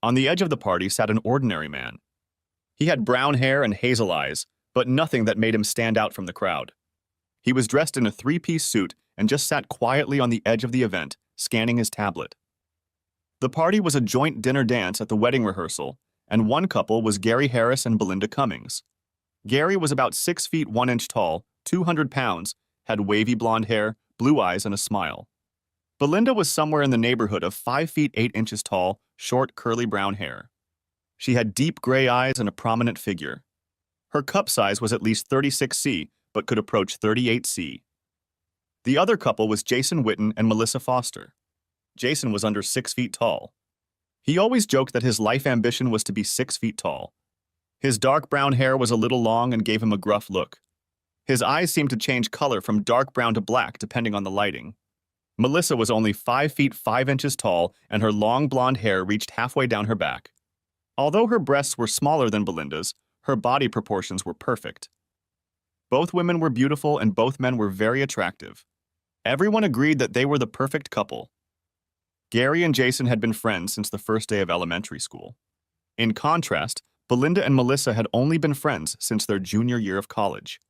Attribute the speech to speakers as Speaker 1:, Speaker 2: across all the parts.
Speaker 1: On the edge of the party sat an ordinary man. He had brown hair and hazel eyes, but nothing that made him stand out from the crowd. He was dressed in a three-piece suit and just sat quietly on the edge of the event, scanning his tablet. The party was a joint dinner dance at the wedding rehearsal, and one couple was Gary Harris and Belinda Cummings. Gary was about 6 feet 1 inch tall, 200 pounds, had wavy blonde hair, blue eyes, and a smile. Belinda was somewhere in the neighborhood of 5 feet 8 inches tall, short, curly brown hair. She had deep gray eyes and a prominent figure. Her cup size was at least 36C, but could approach 38C. The other couple was Jason Witten and Melissa Foster. Jason was under 6 feet tall. He always joked that his life ambition was to be 6 feet tall. His dark brown hair was a little long and gave him a gruff look. His eyes seemed to change color from dark brown to black depending on the lighting. Melissa was only 5 feet 5 inches tall, and her long blonde hair reached halfway down her back. Although her breasts were smaller than Belinda's, her body proportions were perfect. Both women were beautiful and both men were very attractive. Everyone agreed that they were the perfect couple. Gary and Jason had been friends since the first day of elementary school. In contrast, Belinda and Melissa had only been friends since their junior year of college.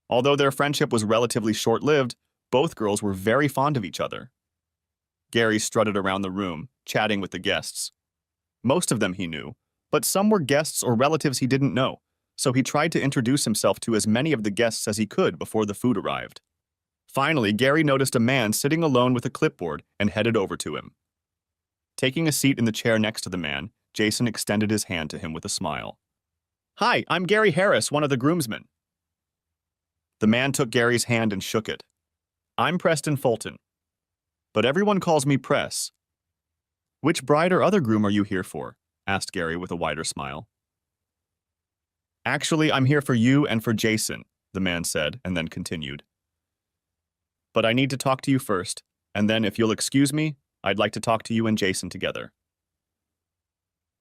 Speaker 1: Although their friendship was relatively short-lived, both girls were very fond of each other. Gary strutted around the room, chatting with the guests. Most of them he knew, but some were guests or relatives he didn't know, so he tried to introduce himself to as many of the guests as he could before the food arrived. Finally, Gary noticed a man sitting alone with a clipboard and headed over to him. Taking a seat in the chair next to the man, Jason extended his hand to him with a smile. "Hi, I'm Gary Harris, one of the groomsmen." The man took Gary's hand and shook it. "I'm Preston Fulton, but everyone calls me Press." "Which bride or other groom are you here for?" asked Gary with a wider smile. "Actually, I'm here for you and for Jason," the man said, and then continued. "But I need to talk to you first, and then if you'll excuse me, I'd like to talk to you and Jason together."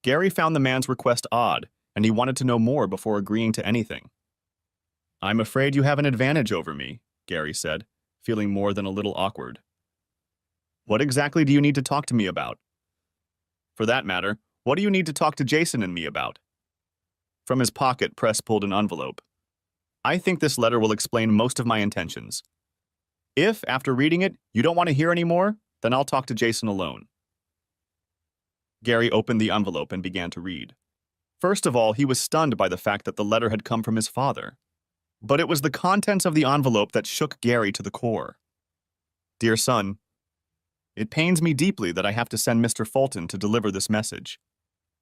Speaker 1: Gary found the man's request odd, and he wanted to know more before agreeing to anything. "I'm afraid you have an advantage over me," Gary said, feeling more than a little awkward. "What exactly do you need to talk to me about? For that matter, what do you need to talk to Jason and me about?" From his pocket, Press pulled an envelope. "I think this letter will explain most of my intentions. If, after reading it, you don't want to hear any more, then I'll talk to Jason alone." Gary opened the envelope and began to read. First of all, he was stunned by the fact that the letter had come from his father. But it was the contents of the envelope that shook Gary to the core. "Dear son, it pains me deeply that I have to send Mr. Fulton to deliver this message.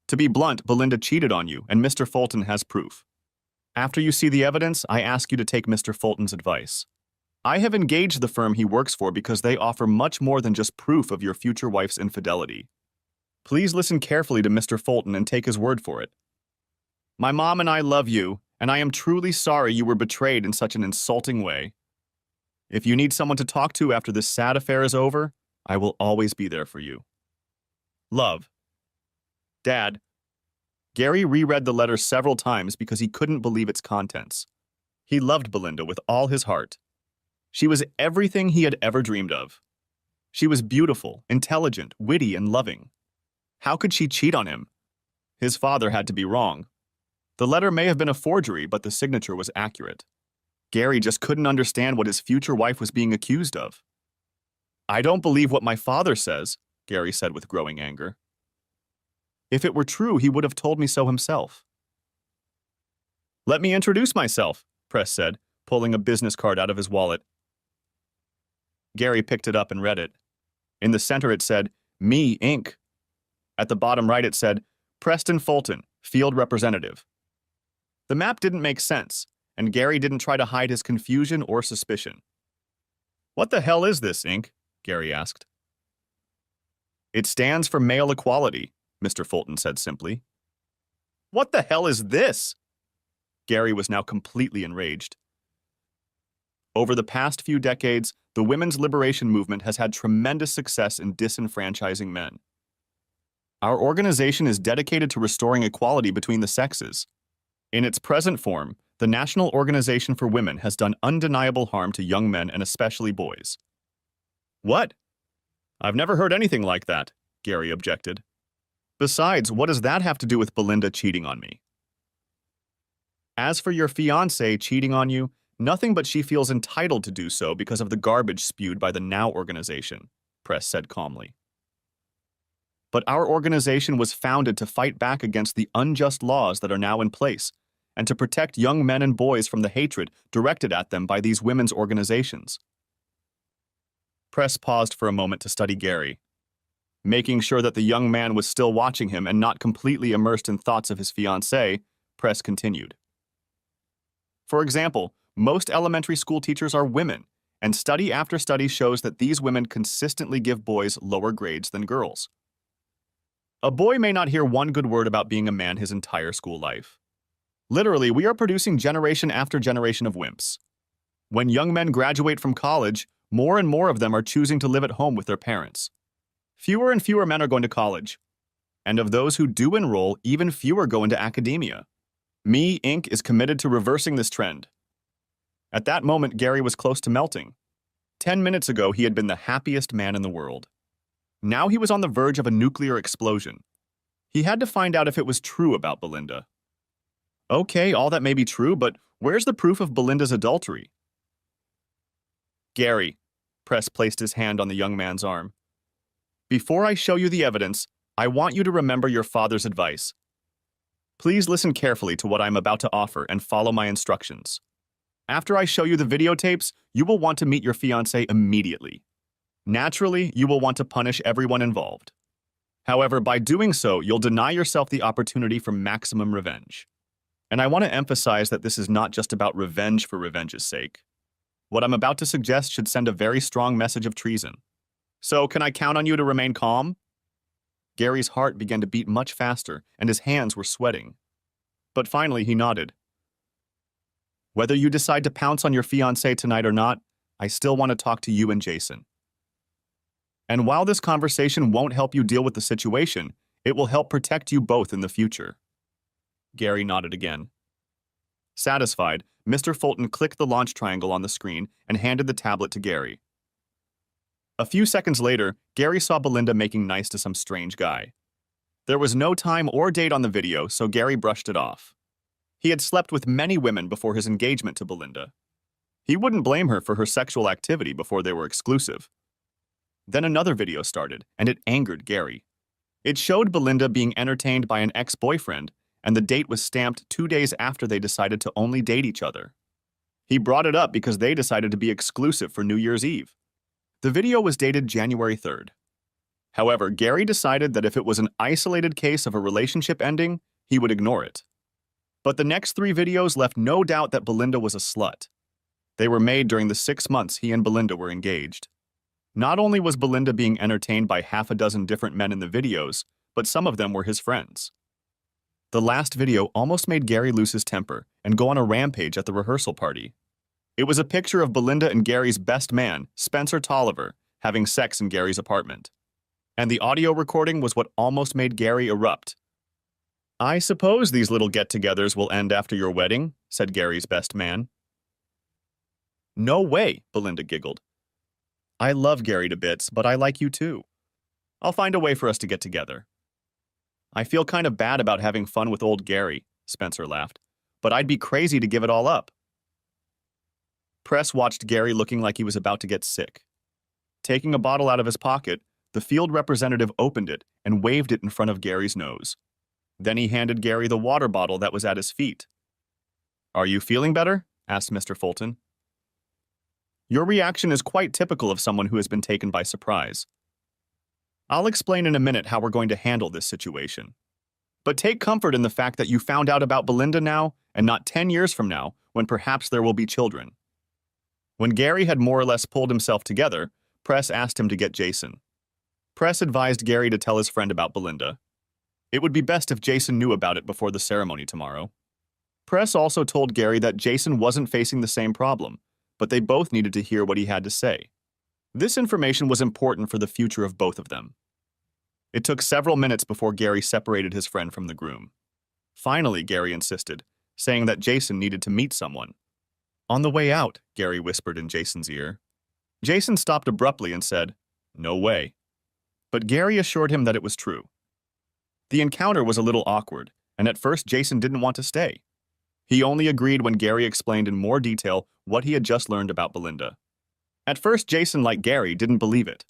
Speaker 1: To be blunt, Belinda cheated on you, and Mr. Fulton has proof. After you see the evidence, I ask you to take Mr. Fulton's advice. I have engaged the firm he works for because they offer much more than just proof of your future wife's infidelity. Please listen carefully to Mr. Fulton and take his word for it. My mom and I love you, and I am truly sorry you were betrayed in such an insulting way. If you need someone to talk to after this sad affair is over, I will always be there for you. Love. Dad." Gary reread the letter several times because he couldn't believe its contents. He loved Belinda with all his heart. She was everything he had ever dreamed of. She was beautiful, intelligent, witty, and loving. How could she cheat on him? His father had to be wrong. The letter may have been a forgery, but the signature was accurate. Gary just couldn't understand what his future wife was being accused of. "I don't believe what my father says," Gary said with growing anger. "If it were true, he would have told me so himself." "Let me introduce myself," Press said, pulling a business card out of his wallet. Gary picked it up and read it. In the center it said, "Me, Inc." At the bottom right it said, "Preston Fulton, Field Representative." The map didn't make sense, and Gary didn't try to hide his confusion or suspicion. "What the hell is this, Inc.?" Gary asked. "It stands for male equality," Mr. Fulton said simply. "What the hell is this?" Gary was now completely enraged. Over the past few decades, the women's liberation movement has had tremendous success in disenfranchising men. Our organization is dedicated to restoring equality between the sexes. In its present form, the National Organization for Women has done undeniable harm to young men and especially boys. "What? I've never heard anything like that," Gary objected. Besides, what does that have to do with Belinda cheating on me? As for your fiancé cheating on you, nothing but she feels entitled to do so because of the garbage spewed by the Now organization, Press said calmly. But our organization was founded to fight back against the unjust laws that are now in place and to protect young men and boys from the hatred directed at them by these women's organizations. Press paused for a moment to study Gary. Making sure that the young man was still watching him and not completely immersed in thoughts of his fiancée, Press continued. For example, most elementary school teachers are women, and study after study shows that these women consistently give boys lower grades than girls. A boy may not hear one good word about being a man his entire school life. Literally, we are producing generation after generation of wimps. When young men graduate from college, more and more of them are choosing to live at home with their parents. Fewer and fewer men are going to college. And of those who do enroll, even fewer go into academia. Me, Inc. is committed to reversing this trend. At that moment, Gary was close to melting. 10 minutes ago, he had been the happiest man in the world. Now he was on the verge of a nuclear explosion. He had to find out if it was true about Belinda. Okay, all that may be true, but where's the proof of Belinda's adultery? Gary, Press placed his hand on the young man's arm. Before I show you the evidence, I want you to remember your father's advice. Please listen carefully to what I'm about to offer and follow my instructions. After I show you the videotapes, you will want to meet your fiancé immediately. Naturally, you will want to punish everyone involved. However, by doing so, you'll deny yourself the opportunity for maximum revenge. And I want to emphasize that this is not just about revenge for revenge's sake. What I'm about to suggest should send a very strong message of treason. So, can I count on you to remain calm? Gary's heart began to beat much faster, and his hands were sweating. But finally, he nodded. Whether you decide to pounce on your fiancé tonight or not, I still want to talk to you and Jason. And while this conversation won't help you deal with the situation, it will help protect you both in the future. Gary nodded again. Satisfied, Mr. Fulton clicked the launch triangle on the screen and handed the tablet to Gary. A few seconds later, Gary saw Belinda making nice to some strange guy. There was no time or date on the video, so Gary brushed it off. He had slept with many women before his engagement to Belinda. He wouldn't blame her for her sexual activity before they were exclusive. Then another video started, and it angered Gary. It showed Belinda being entertained by an ex-boyfriend, and the date was stamped 2 days after they decided to only date each other. He brought it up because they decided to be exclusive for New Year's Eve. The video was dated January 3rd. However, Gary decided that if it was an isolated case of a relationship ending, he would ignore it. But the next 3 videos left no doubt that Belinda was a slut. They were made during the 6 months he and Belinda were engaged. Not only was Belinda being entertained by half a dozen different men in the videos, but some of them were his friends. The last video almost made Gary lose his temper and go on a rampage at the rehearsal party. It was a picture of Belinda and Gary's best man, Spencer Tolliver, having sex in Gary's apartment. And the audio recording was what almost made Gary erupt. I suppose these little get-togethers will end after your wedding, said Gary's best man. No way, Belinda giggled. I love Gary to bits, but I like you too. I'll find a way for us to get together. I feel kind of bad about having fun with old Gary, Spencer laughed, but I'd be crazy to give it all up. Press watched Gary looking like he was about to get sick. Taking a bottle out of his pocket, the field representative opened it and waved it in front of Gary's nose. Then he handed Gary the water bottle that was at his feet. Are you feeling better? Asked Mr. Fulton. Your reaction is quite typical of someone who has been taken by surprise. I'll explain in a minute how we're going to handle this situation. But take comfort in the fact that you found out about Belinda now, and not 10 years from now, when perhaps there will be children. When Gary had more or less pulled himself together, Press asked him to get Jason. Press advised Gary to tell his friend about Belinda. It would be best if Jason knew about it before the ceremony tomorrow. Press also told Gary that Jason wasn't facing the same problem, but they both needed to hear what he had to say. This information was important for the future of both of them. It took several minutes before Gary separated his friend from the groom. Finally, Gary insisted, saying that Jason needed to meet someone. On the way out, Gary whispered in Jason's ear. Jason stopped abruptly and said, "No way." But Gary assured him that it was true. The encounter was a little awkward, and at first Jason didn't want to stay. He only agreed when Gary explained in more detail what he had just learned about Belinda. At first, Jason, like Gary, didn't believe it.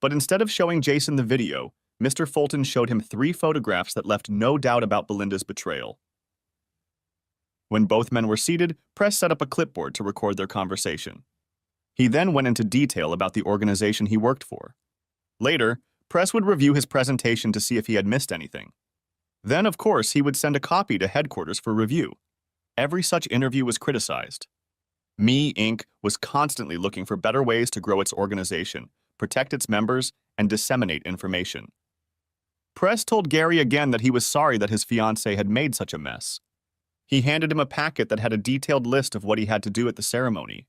Speaker 1: But instead of showing Jason the video, Mr. Fulton showed him 3 photographs that left no doubt about Belinda's betrayal. When both men were seated, Press set up a clipboard to record their conversation. He then went into detail about the organization he worked for. Later, Press would review his presentation to see if he had missed anything. Then, of course, he would send a copy to headquarters for review. Every such interview was criticized. Me, Inc. was constantly looking for better ways to grow its organization, protect its members, and disseminate information. Press told Gary again that he was sorry that his fiancée had made such a mess. He handed him a packet that had a detailed list of what he had to do at the ceremony.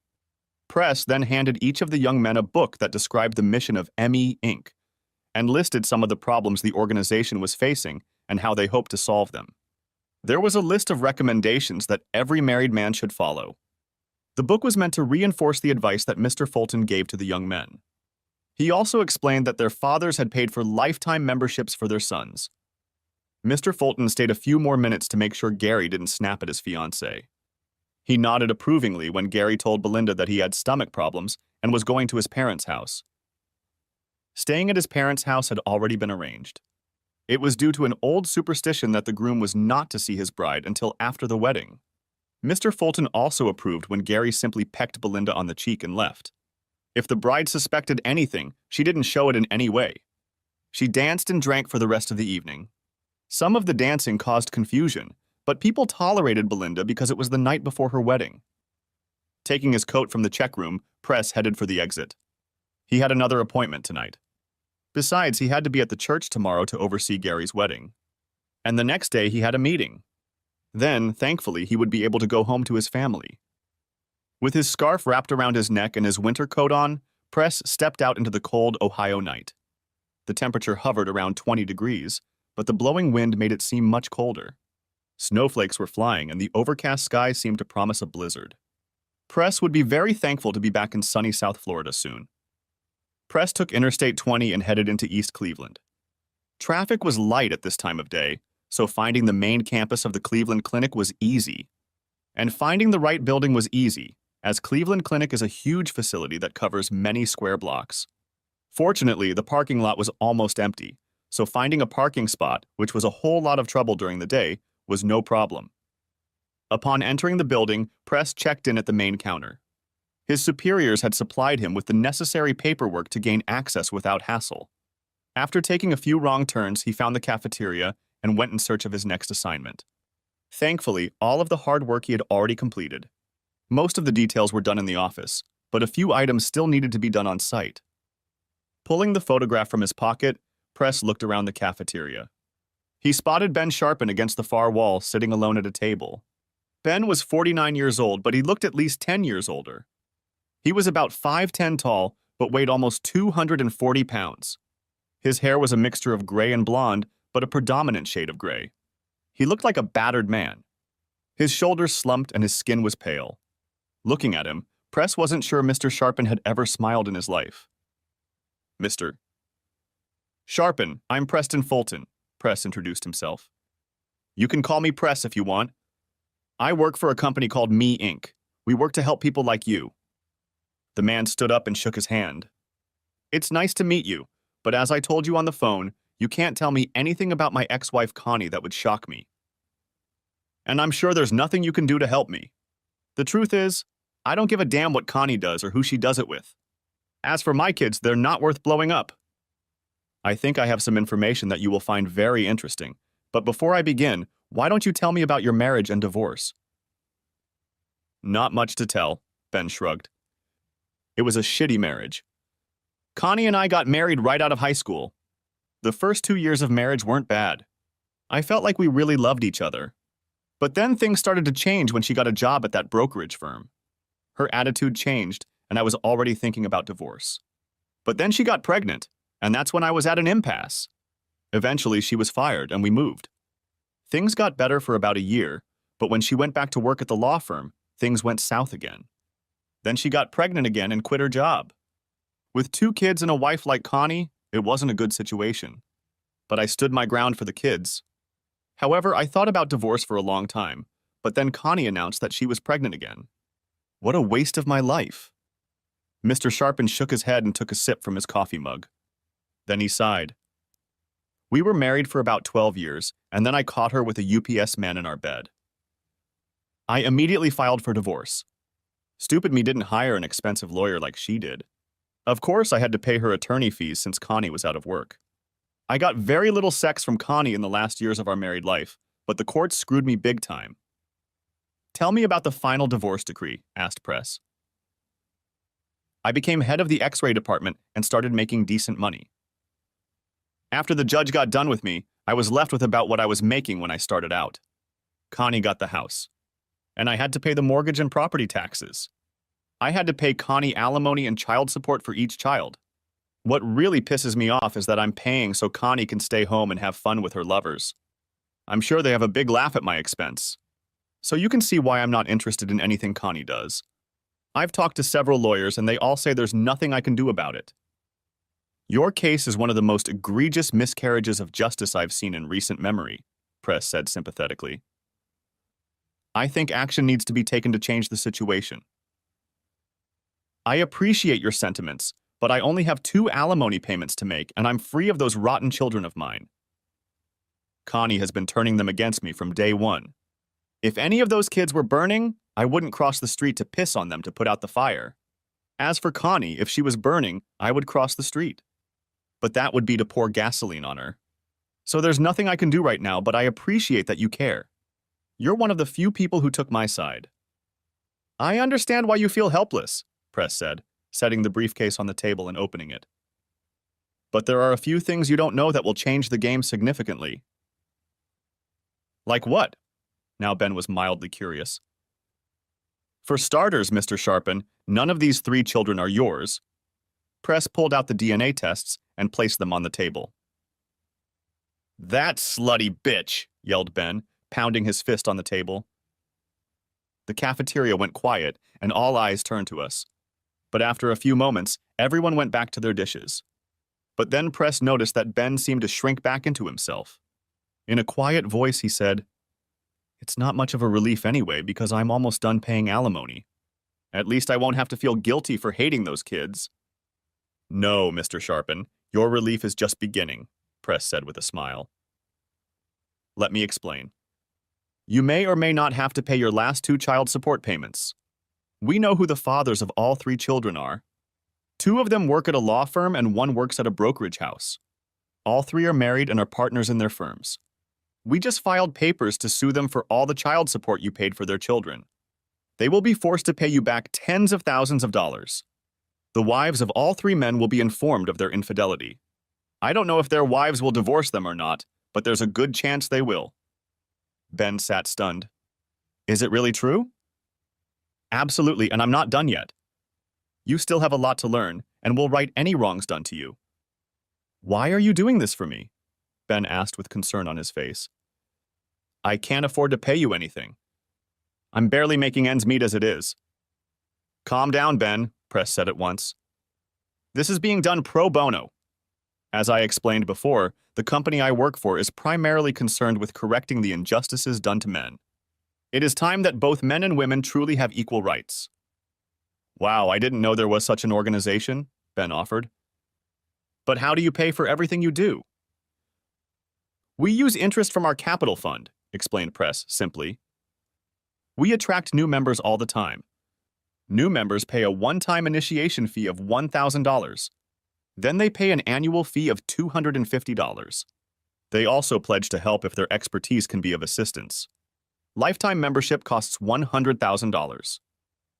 Speaker 1: Press then handed each of the young men a book that described the mission of ME, Inc. and listed some of the problems the organization was facing and how they hoped to solve them. There was a list of recommendations that every married man should follow. The book was meant to reinforce the advice that Mr. Fulton gave to the young men. He also explained that their fathers had paid for lifetime memberships for their sons. Mr. Fulton stayed a few more minutes to make sure Gary didn't snap at his fiancée. He nodded approvingly when Gary told Belinda that he had stomach problems and was going to his parents' house. Staying at his parents' house had already been arranged. It was due to an old superstition that the groom was not to see his bride until after the wedding. Mr. Fulton also approved when Gary simply pecked Belinda on the cheek and left. If the bride suspected anything, she didn't show it in any way. She danced and drank for the rest of the evening. Some of the dancing caused confusion, but people tolerated Belinda because it was the night before her wedding. Taking his coat from the check room, Press headed for the exit. He had another appointment tonight. Besides, he had to be at the church tomorrow to oversee Gary's wedding. And the next day he had a meeting. Then, thankfully, he would be able to go home to his family. With his scarf wrapped around his neck and his winter coat on, Press stepped out into the cold Ohio night. The temperature hovered around 20 degrees, but the blowing wind made it seem much colder. Snowflakes were flying, and the overcast sky seemed to promise a blizzard. Press would be very thankful to be back in sunny South Florida soon. Press took Interstate 20 and headed into East Cleveland. Traffic was light at this time of day, so finding the main campus of the Cleveland Clinic was easy. And finding the right building was easy, as Cleveland Clinic is a huge facility that covers many square blocks. Fortunately, the parking lot was almost empty, so finding a parking spot, which was a whole lot of trouble during the day, was no problem. Upon entering the building, Press checked in at the main counter. His superiors had supplied him with the necessary paperwork to gain access without hassle. After taking a few wrong turns, he found the cafeteria and went in search of his next assignment. Thankfully, all of the hard work he had already completed. Most of the details were done in the office, but a few items still needed to be done on site. Pulling the photograph from his pocket, Press looked around the cafeteria. He spotted Ben Sharpen against the far wall, sitting alone at a table. Ben was 49 years old, but he looked at least 10 years older. He was about 5'10" tall, but weighed almost 240 pounds. His hair was a mixture of gray and blonde, but a predominant shade of gray. He looked like a battered man. His shoulders slumped and his skin was pale. Looking at him, Press wasn't sure Mr. Sharpen had ever smiled in his life. Mr. Sharpen, I'm Preston Fulton, Press introduced himself. You can call me Press if you want. I work for a company called Me, Inc. We work to help people like you. The man stood up and shook his hand. It's nice to meet you, but as I told you on the phone, you can't tell me anything about my ex-wife Connie that would shock me. And I'm sure there's nothing you can do to help me. The truth is, I don't give a damn what Connie does or who she does it with. As for my kids, they're not worth blowing up. I think I have some information that you will find very interesting, but before I begin, why don't you tell me about your marriage and divorce? Not much to tell, Ben shrugged. It was a shitty marriage. Connie and I got married right out of high school. The first 2 years of marriage weren't bad. I felt like we really loved each other. But then things started to change when she got a job at that brokerage firm. Her attitude changed, and I was already thinking about divorce. But then she got pregnant, and that's when I was at an impasse. Eventually, she was fired, and we moved. Things got better for about a year, but when she went back to work at the law firm, things went south again. Then she got pregnant again and quit her job. With 2 kids and a wife like Connie, it wasn't a good situation. but I stood my ground for the kids. However, I thought about divorce for a long time, but then Connie announced that she was pregnant again. What a waste of my life. Mr. Sharpen shook his head and took a sip from his coffee mug. Then he sighed. We were married for about 12 years, and then I caught her with a UPS man in our bed. I immediately filed for divorce. Stupid me didn't hire an expensive lawyer like she did. Of course, I had to pay her attorney fees since Connie was out of work. I got very little sex from Connie in the last years of our married life, but the courts screwed me big time. Tell me about the final divorce decree, asked Press. I became head of the X-ray department and started making decent money. After the judge got done with me, I was left with about what I was making when I started out. Connie got the house, and I had to pay the mortgage and property taxes. I had to pay Connie alimony and child support for each child. What really pisses me off is that I'm paying so Connie can stay home and have fun with her lovers. I'm sure they have a big laugh at my expense. So you can see why I'm not interested in anything Connie does. I've talked to several lawyers and they all say there's nothing I can do about it. Your case is one of the most egregious miscarriages of justice I've seen in recent memory, Press said sympathetically. I think action needs to be taken to change the situation. I appreciate your sentiments, but I only have 2 alimony payments to make, and I'm free of those rotten children of mine. Connie has been turning them against me from day one. If any of those kids were burning, I wouldn't cross the street to piss on them to put out the fire. As for Connie, if she was burning, I would cross the street. But that would be to pour gasoline on her. So there's nothing I can do right now, but I appreciate that you care. You're one of the few people who took my side. I understand why you feel helpless, Press said, setting the briefcase on the table and opening it. But there are a few things you don't know that will change the game significantly. Like what? Now Ben was mildly curious. For starters, Mr. Sharpen, none of these 3 children are yours. Press pulled out the DNA tests and placed them on the table. That slutty bitch, yelled Ben, pounding his fist on the table. The cafeteria went quiet, and all eyes turned to us. But after a few moments, everyone went back to their dishes. But then Press noticed that Ben seemed to shrink back into himself. In a quiet voice, he said, It's not much of a relief anyway, because I'm almost done paying alimony. At least I won't have to feel guilty for hating those kids. No, Mr. Sharpen, your relief is just beginning, Press said with a smile. Let me explain. You may or may not have to pay your last 2 child support payments. We know who the fathers of all 3 children are. 2 of them work at a law firm and 1 works at a brokerage house. All 3 are married and are partners in their firms. We just filed papers to sue them for all the child support you paid for their children. They will be forced to pay you back tens of thousands of dollars. The wives of all 3 men will be informed of their infidelity. I don't know if their wives will divorce them or not, but there's a good chance they will. Ben sat stunned. Is it really true? Absolutely, and I'm not done yet. You still have a lot to learn, and will right any wrongs done to you. Why are you doing this for me? Ben asked with concern on his face. I can't afford to pay you anything. I'm barely making ends meet as it is. Calm down, Ben, Press said at once. This is being done pro bono. As I explained before, the company I work for is primarily concerned with correcting the injustices done to men. It is time that both men and women truly have equal rights. Wow, I didn't know there was such an organization, Ben offered. But how do you pay for everything you do? We use interest from our capital fund, explained Press simply. We attract new members all the time. New members pay a one-time initiation fee of $1,000. Then they pay an annual fee of $250. They also pledge to help if their expertise can be of assistance. Lifetime membership costs $100,000.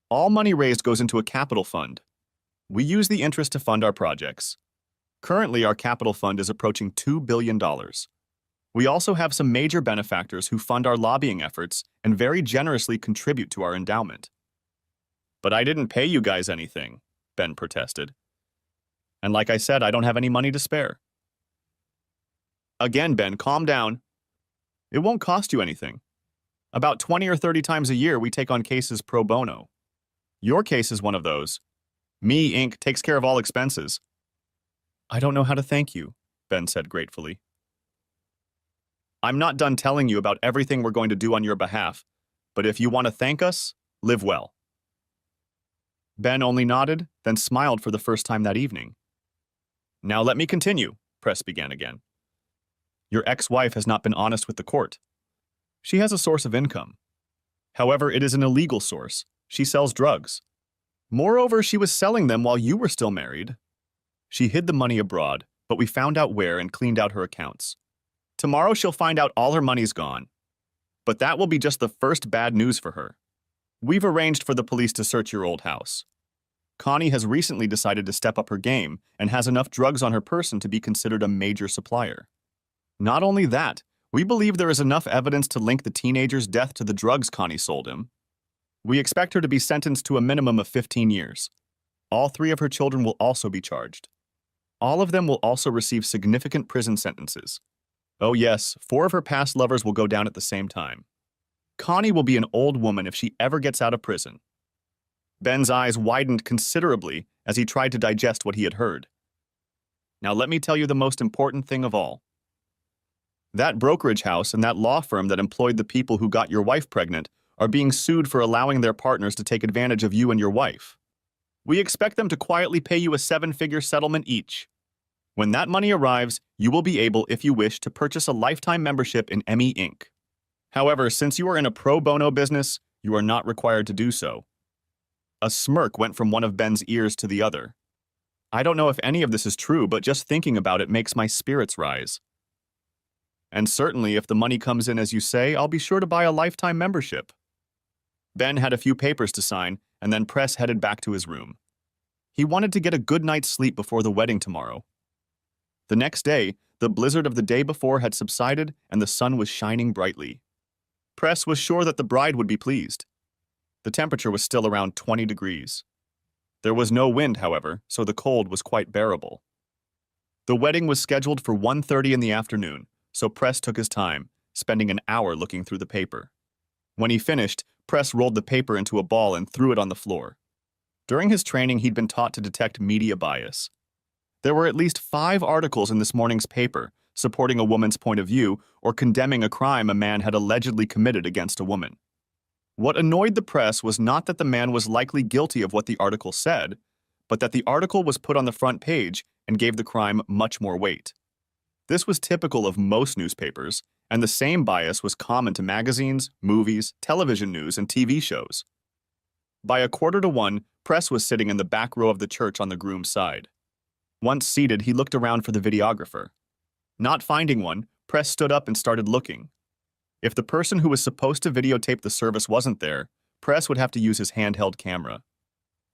Speaker 1: All money raised goes into a capital fund. We use the interest to fund our projects. Currently, our capital fund is approaching $2 billion. We also have some major benefactors who fund our lobbying efforts and very generously contribute to our endowment. But I didn't pay you guys anything, Ben protested. And like I said, I don't have any money to spare. Again, Ben, calm down. It won't cost you anything. About 20 or 30 times a year, we take on cases pro bono. Your case is one of those. Me, Inc. takes care of all expenses. I don't know how to thank you, Ben said gratefully. I'm not done telling you about everything we're going to do on your behalf, but if you want to thank us, live well. Ben only nodded, then smiled for the first time that evening. Now let me continue, Press began again. Your ex-wife has not been honest with the court. She has a source of income. However, it is an illegal source. She sells drugs. Moreover, she was selling them while you were still married. She hid the money abroad, but we found out where and cleaned out her accounts. Tomorrow she'll find out all her money's gone. But that will be just the first bad news for her. We've arranged for the police to search your old house. Connie has recently decided to step up her game and has enough drugs on her person to be considered a major supplier. Not only that, we believe there is enough evidence to link the teenager's death to the drugs Connie sold him. We expect her to be sentenced to a minimum of 15 years. All 3 of her children will also be charged. All of them will also receive significant prison sentences. Oh yes, 4 of her past lovers will go down at the same time. Connie will be an old woman if she ever gets out of prison. Ben's eyes widened considerably as he tried to digest what he had heard. Now let me tell you the most important thing of all. That brokerage house and that law firm that employed the people who got your wife pregnant are being sued for allowing their partners to take advantage of you and your wife. We expect them to quietly pay you a 7-figure settlement each. When that money arrives, you will be able, if you wish, to purchase a lifetime membership in ME Inc. However, since you are in a pro bono business, you are not required to do so. A smirk went from one of Ben's ears to the other. I don't know if any of this is true, but just thinking about it makes my spirits rise. And certainly, if the money comes in as you say, I'll be sure to buy a lifetime membership. Ben had a few papers to sign, and then Press headed back to his room. He wanted to get a good night's sleep before the wedding tomorrow. The next day, the blizzard of the day before had subsided and the sun was shining brightly. Press was sure that the bride would be pleased. The temperature was still around 20 degrees. There was no wind, however, so the cold was quite bearable. The wedding was scheduled for 1:30 in the afternoon, so Press took his time, spending an hour looking through the paper. When he finished, Press rolled the paper into a ball and threw it on the floor. During his training, he'd been taught to detect media bias. There were at least 5 articles in this morning's paper supporting a woman's point of view or condemning a crime a man had allegedly committed against a woman. What annoyed the press was not that the man was likely guilty of what the article said, but that the article was put on the front page and gave the crime much more weight. This was typical of most newspapers, and the same bias was common to magazines, movies, television news, and TV shows. By 1:45, Press was sitting in the back row of the church on the groom's side. Once seated, he looked around for the videographer. Not finding one, Press stood up and started looking. If the person who was supposed to videotape the service wasn't there, Press would have to use his handheld camera.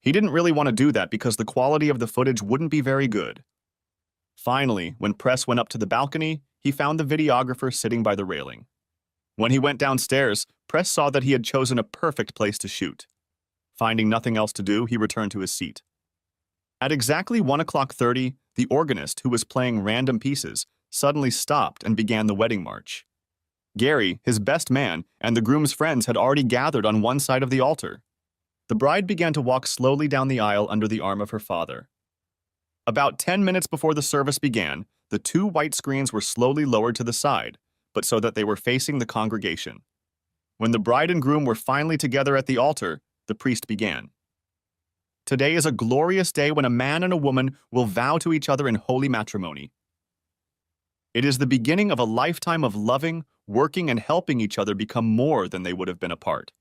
Speaker 1: He didn't really want to do that because the quality of the footage wouldn't be very good. Finally, when Press went up to the balcony, he found the videographer sitting by the railing. When he went downstairs, Press saw that he had chosen a perfect place to shoot. Finding nothing else to do, he returned to his seat. At exactly 1:30, the organist, who was playing random pieces, suddenly stopped and began the wedding march. Gary, his best man, and the groom's friends had already gathered on one side of the altar. The bride began to walk slowly down the aisle under the arm of her father. About 10 minutes before the service began, the 2 white screens were slowly lowered to the side, but so that they were facing the congregation. When the bride and groom were finally together at the altar, the priest began. Today is a glorious day when a man and a woman will vow to each other in holy matrimony. It is the beginning of a lifetime of loving, working, and helping each other become more than they would have been apart.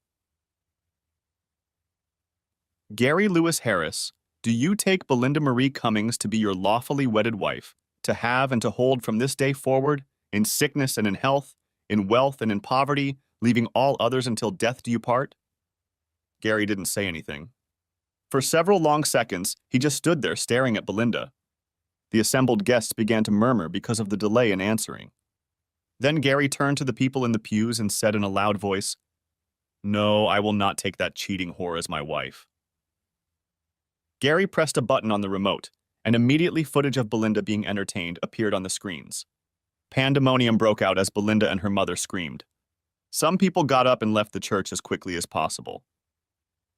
Speaker 1: Gary Lewis Harris, do you take Belinda Marie Cummings to be your lawfully wedded wife, to have and to hold from this day forward, in sickness and in health, in wealth and in poverty, leaving all others until death do you part? Gary didn't say anything. For several long seconds, he just stood there staring at Belinda. The assembled guests began to murmur because of the delay in answering. Then Gary turned to the people in the pews and said in a loud voice, "No, I will not take that cheating whore as my wife." Gary pressed a button on the remote, and immediately footage of Belinda being entertained appeared on the screens. Pandemonium broke out as Belinda and her mother screamed. Some people got up and left the church as quickly as possible.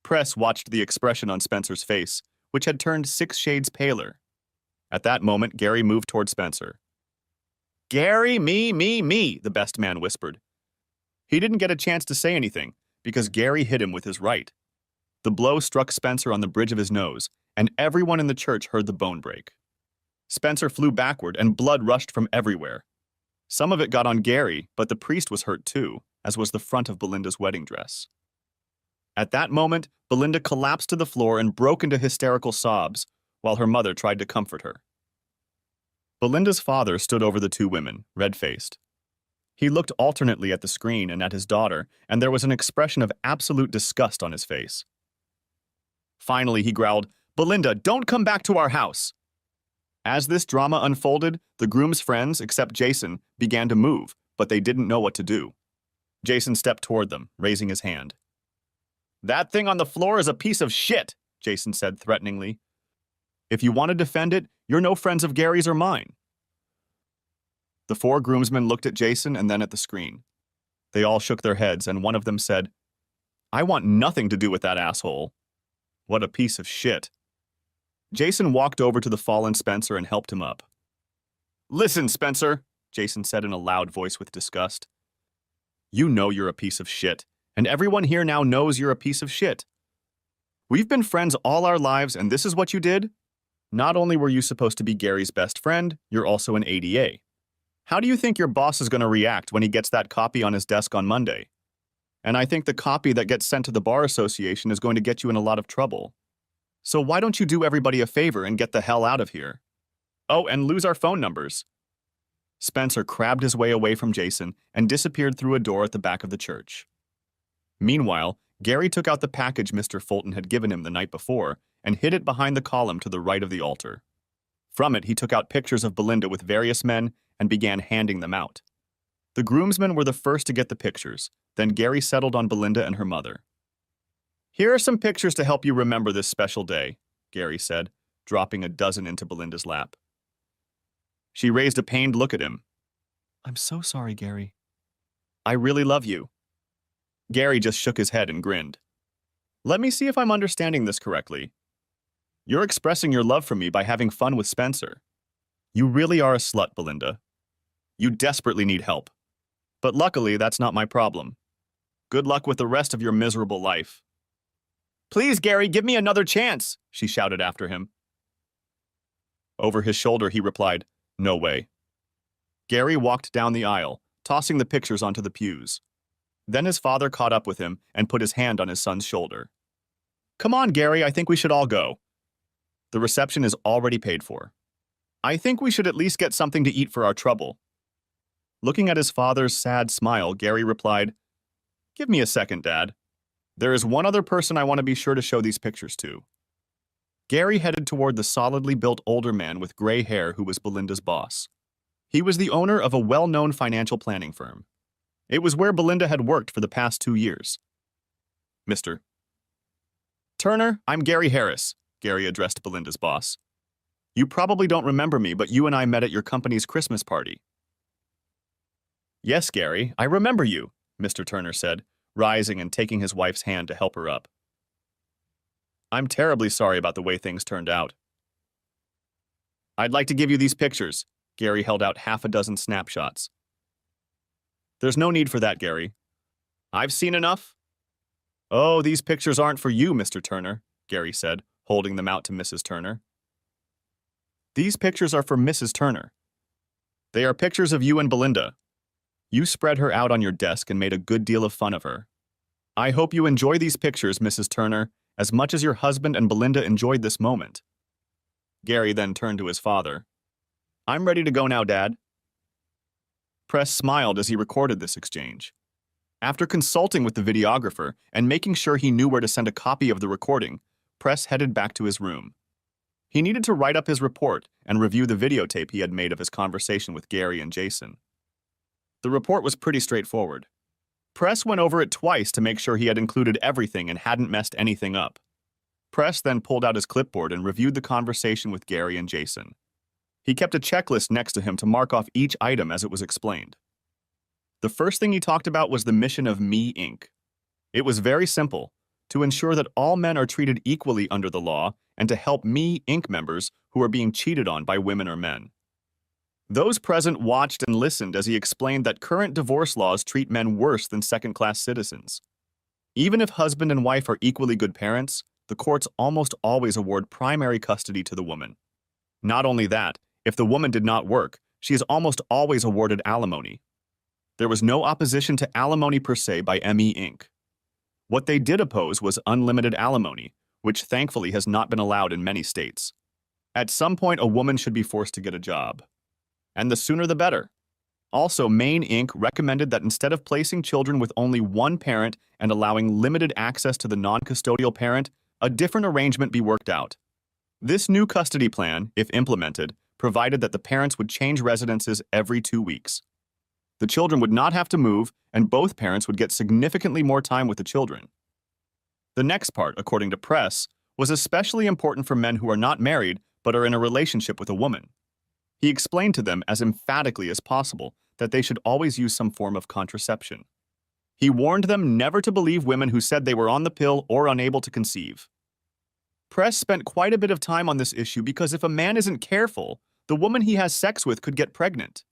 Speaker 1: Press watched the expression on Spencer's face, which had turned 6 shades paler. At that moment, Gary moved toward Spencer. Gary, me, the best man whispered. He didn't get a chance to say anything because Gary hit him with his right. The blow struck Spencer on the bridge of his nose, and everyone in the church heard the bone break. Spencer flew backward, and blood rushed from everywhere. Some of it got on Gary, but the priest was hurt too, as was the front of Belinda's wedding dress. At that moment, Belinda collapsed to the floor and broke into hysterical sobs, while her mother tried to comfort her. Belinda's father stood over the two women, red-faced. He looked alternately at the screen and at his daughter, and there was an expression of absolute disgust on his face. Finally, he growled, "Belinda, don't come back to our house!" As this drama unfolded, the groom's friends, except Jason, began to move, but they didn't know what to do. Jason stepped toward them, raising his hand. "That thing on the floor is a piece of shit," Jason said threateningly. "If you want to defend it, you're no friends of Gary's or mine." The four groomsmen looked at Jason and then at the screen. They all shook their heads, and one of them said, "I want nothing to do with that asshole. What a piece of shit." Jason walked over to the fallen Spencer and helped him up. "Listen, Spencer," Jason said in a loud voice with disgust. "You know you're a piece of shit, and everyone here now knows you're a piece of shit. We've been friends all our lives, and this is what you did? Not only were you supposed to be Gary's best friend, you're also an ADA. How do you think your boss is going to react when he gets that copy on his desk on Monday? And I think the copy that gets sent to the Bar Association is going to get you in a lot of trouble. So why don't you do everybody a favor and get the hell out of here? Oh, and lose our phone numbers." Spencer crabbed his way away from Jason and disappeared through a door at the back of the church. Meanwhile, Gary took out the package Mr. Fulton had given him the night before and hid it behind the column to the right of the altar. From it, he took out pictures of Belinda with various men and began handing them out. The groomsmen were the first to get the pictures, then Gary settled on Belinda and her mother. "Here are some pictures to help you remember this special day," Gary said, dropping a dozen into Belinda's lap. She raised a pained look at him. "I'm so sorry, Gary." "I really love you." Gary just shook his head and grinned. "Let me see if I'm understanding this correctly. You're expressing your love for me by having fun with Spencer. You really are a slut, Belinda. You desperately need help. But luckily, that's not my problem. Good luck with the rest of your miserable life." "Please, Gary, give me another chance," she shouted after him. Over his shoulder, he replied, "No way." Gary walked down the aisle, tossing the pictures onto the pews. Then his father caught up with him and put his hand on his son's shoulder. "Come on, Gary, I think we should all go. The reception is already paid for. I think we should at least get something to eat for our trouble." Looking at his father's sad smile, Gary replied, "Give me a second, Dad. There is one other person I want to be sure to show these pictures to." Gary headed toward the solidly built older man with gray hair who was Belinda's boss. He was the owner of a well-known financial planning firm. It was where Belinda had worked for the past 2 years. "Mr. Turner, I'm Gary Harris," Gary addressed Belinda's boss. "You probably don't remember me, but you and I met at your company's Christmas party." "Yes, Gary, I remember you," Mr. Turner said, rising and taking his wife's hand to help her up. "I'm terribly sorry about the way things turned out." "I'd like to give you these pictures." Gary held out half a dozen snapshots. "There's no need for that, Gary. I've seen enough." "Oh, these pictures aren't for you, Mr. Turner," Gary said, holding them out to Mrs. Turner. "These pictures are for Mrs. Turner. They are pictures of you and Belinda. You spread her out on your desk and made a good deal of fun of her. I hope you enjoy these pictures, Mrs. Turner, as much as your husband and Belinda enjoyed this moment." Gary then turned to his father. "I'm ready to go now, Dad." Press smiled as he recorded this exchange. After consulting with the videographer and making sure he knew where to send a copy of the recording, Press headed back to his room. He needed to write up his report and review the videotape he had made of his conversation with Gary and Jason. The report was pretty straightforward. Press went over it twice to make sure he had included everything and hadn't messed anything up. Press then pulled out his clipboard and reviewed the conversation with Gary and Jason. He kept a checklist next to him to mark off each item as it was explained. The first thing he talked about was the mission of Me Inc. It was very simple, to ensure that all men are treated equally under the law and to help Me Inc. members who are being cheated on by women or men. Those present watched and listened as he explained that current divorce laws treat men worse than second-class citizens. Even if husband and wife are equally good parents, the courts almost always award primary custody to the woman. Not only that, if the woman did not work, she is almost always awarded alimony. There was no opposition to alimony per se by ME Inc. What they did oppose was unlimited alimony, which thankfully has not been allowed in many states. At some point, a woman should be forced to get a job. And the sooner the better. Also, Maine Inc. recommended that instead of placing children with only one parent and allowing limited access to the non-custodial parent, a different arrangement be worked out. This new custody plan, if implemented, provided that the parents would change residences every 2 weeks. The children would not have to move, and both parents would get significantly more time with the children. The next part, according to press, was especially important for men who are not married but are in a relationship with a woman. He explained to them as emphatically as possible that they should always use some form of contraception. He warned them never to believe women who said they were on the pill or unable to conceive. Press spent quite a bit of time on this issue because if a man isn't careful, the woman he has sex with could get pregnant.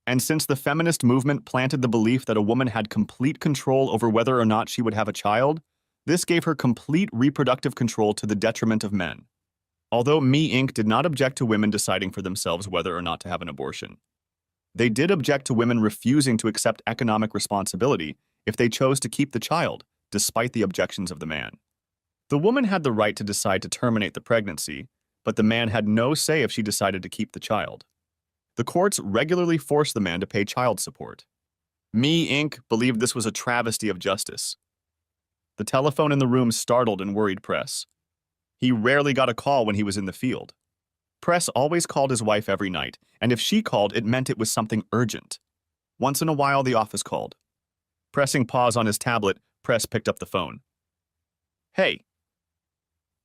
Speaker 1: And since the feminist movement planted the belief that a woman had complete control over whether or not she would have a child, this gave her complete reproductive control to the detriment of men. Although Me Inc. did not object to women deciding for themselves whether or not to have an abortion, they did object to women refusing to accept economic responsibility if they chose to keep the child, despite the objections of the man. The woman had the right to decide to terminate the pregnancy, but the man had no say if she decided to keep the child. The courts regularly forced the man to pay child support. Me Inc. believed this was a travesty of justice. The telephone in the room startled and worried Press. He rarely got a call when he was in the field. Press always called his wife every night, and if she called, it meant it was something urgent. Once in a while, the office called. Pressing pause on his tablet, Press picked up the phone. "Hey,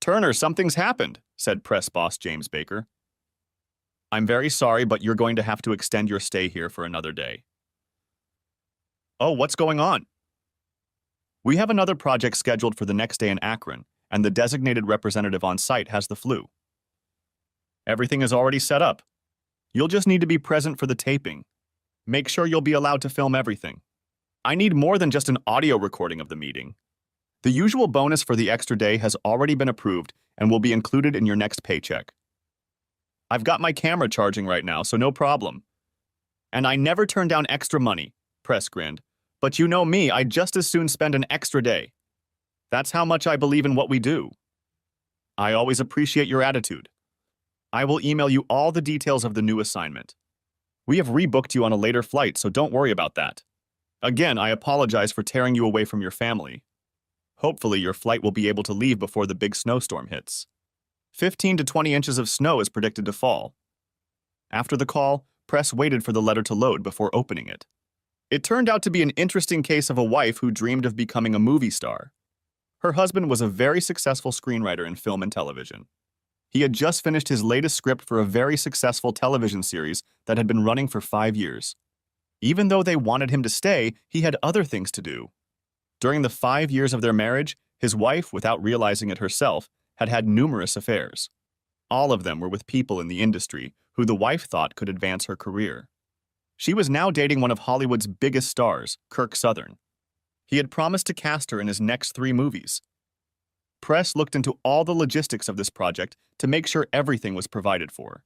Speaker 1: Turner, something's happened," said Press boss James Baker. "I'm very sorry, but you're going to have to extend your stay here for another day." "Oh, what's going on?" "We have another project scheduled for the next day in Akron, and the designated representative on site has the flu." "Everything is already set up. You'll just need to be present for the taping. Make sure you'll be allowed to film everything. I need more than just an audio recording of the meeting. The usual bonus for the extra day has already been approved and will be included in your next paycheck." "I've got my camera charging right now, so no problem." "And I never turn down extra money," Press grinned. "But you know me, I'd just as soon spend an extra day. That's how much I believe in what we do." "I always appreciate your attitude. I will email you all the details of the new assignment. We have rebooked you on a later flight, so don't worry about that. Again, I apologize for tearing you away from your family. Hopefully, your flight will be able to leave before the big snowstorm hits. 15 to 20 inches of snow is predicted to fall." After the call, Press waited for the letter to load before opening it. It turned out to be an interesting case of a wife who dreamed of becoming a movie star. Her husband was a very successful screenwriter in film and television. He had just finished his latest script for a very successful television series that had been running for 5 years. Even though they wanted him to stay, he had other things to do. During the 5 years of their marriage, his wife, without realizing it herself, had had numerous affairs. All of them were with people in the industry who the wife thought could advance her career. She was now dating one of Hollywood's biggest stars, Kirk Southern. He had promised to cast her in his next 3 movies. Press looked into all the logistics of this project to make sure everything was provided for.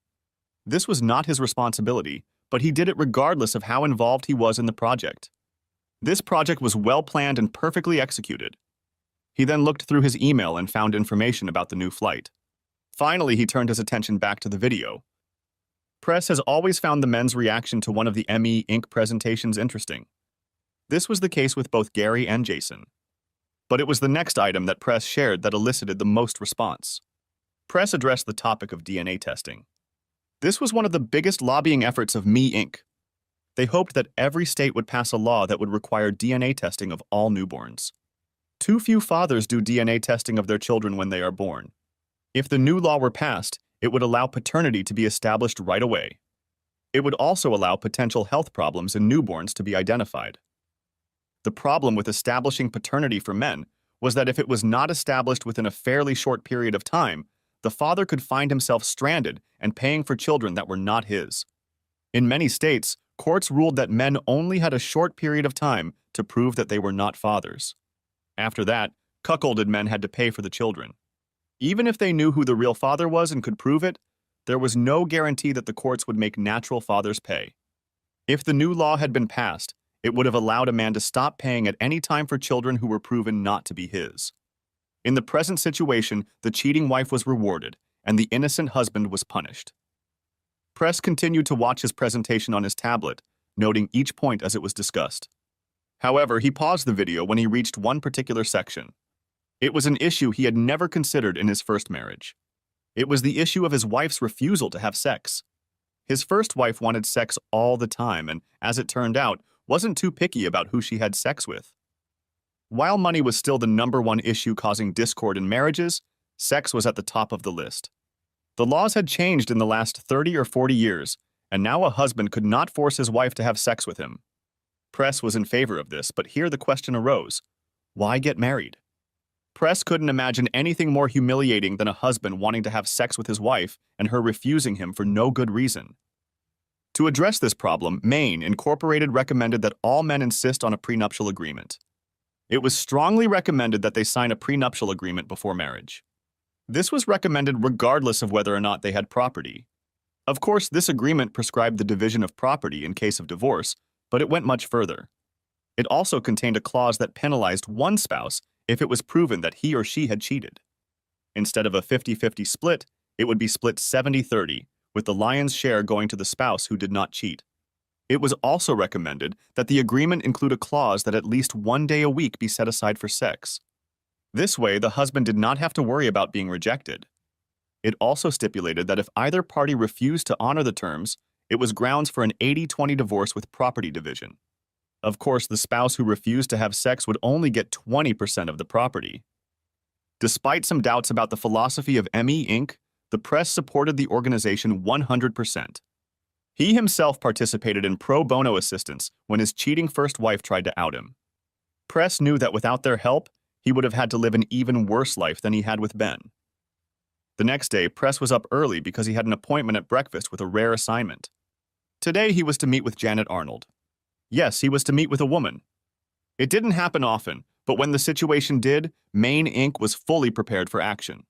Speaker 1: This was not his responsibility, but he did it regardless of how involved he was in the project. This project was well planned and perfectly executed. He then looked through his email and found information about the new flight. Finally, he turned his attention back to the video. Press has always found the men's reaction to one of the ME Inc. presentations interesting. This was the case with both Gary and Jason. But it was the next item that Press shared that elicited the most response. Press addressed the topic of DNA testing. This was one of the biggest lobbying efforts of Me Inc. They hoped that every state would pass a law that would require DNA testing of all newborns. Too few fathers do DNA testing of their children when they are born. If the new law were passed, it would allow paternity to be established right away. It would also allow potential health problems in newborns to be identified. The problem with establishing paternity for men was that if it was not established within a fairly short period of time, the father could find himself stranded and paying for children that were not his. In many states, courts ruled that men only had a short period of time to prove that they were not fathers. After that, cuckolded men had to pay for the children. Even if they knew who the real father was and could prove it, there was no guarantee that the courts would make natural fathers pay. If the new law had been passed, it would have allowed a man to stop paying at any time for children who were proven not to be his. In the present situation, the cheating wife was rewarded, and the innocent husband was punished. Press continued to watch his presentation on his tablet, noting each point as it was discussed. However, he paused the video when he reached one particular section. It was an issue he had never considered in his first marriage. It was the issue of his wife's refusal to have sex. His first wife wanted sex all the time and, as it turned out, wasn't too picky about who she had sex with. While money was still the #1 issue causing discord in marriages, sex was at the top of the list. The laws had changed in the last 30 or 40 years, and now a husband could not force his wife to have sex with him. Press was in favor of this, but here the question arose: why get married? Press couldn't imagine anything more humiliating than a husband wanting to have sex with his wife and her refusing him for no good reason. To address this problem, Maine Incorporated recommended that all men insist on a prenuptial agreement. It was strongly recommended that they sign a prenuptial agreement before marriage. This was recommended regardless of whether or not they had property. Of course, this agreement prescribed the division of property in case of divorce, but it went much further. It also contained a clause that penalized one spouse if it was proven that he or she had cheated. Instead of a 50-50 split, it would be split 70-30, with the lion's share going to the spouse who did not cheat. It was also recommended that the agreement include a clause that at least one day a week be set aside for sex. This way, the husband did not have to worry about being rejected. It also stipulated that if either party refused to honor the terms, it was grounds for an 80-20 divorce with property division. Of course, the spouse who refused to have sex would only get 20% of the property. Despite some doubts about the philosophy of ME Inc., the press supported the organization 100%. He himself participated in pro bono assistance when his cheating first wife tried to out him. Press knew that without their help, he would have had to live an even worse life than he had with Ben. The next day, Press was up early because he had an appointment at breakfast with a rare assignment. Today, he was to meet with Janet Arnold. Yes, he was to meet with a woman. It didn't happen often, but when the situation did, Maine Inc. was fully prepared for action.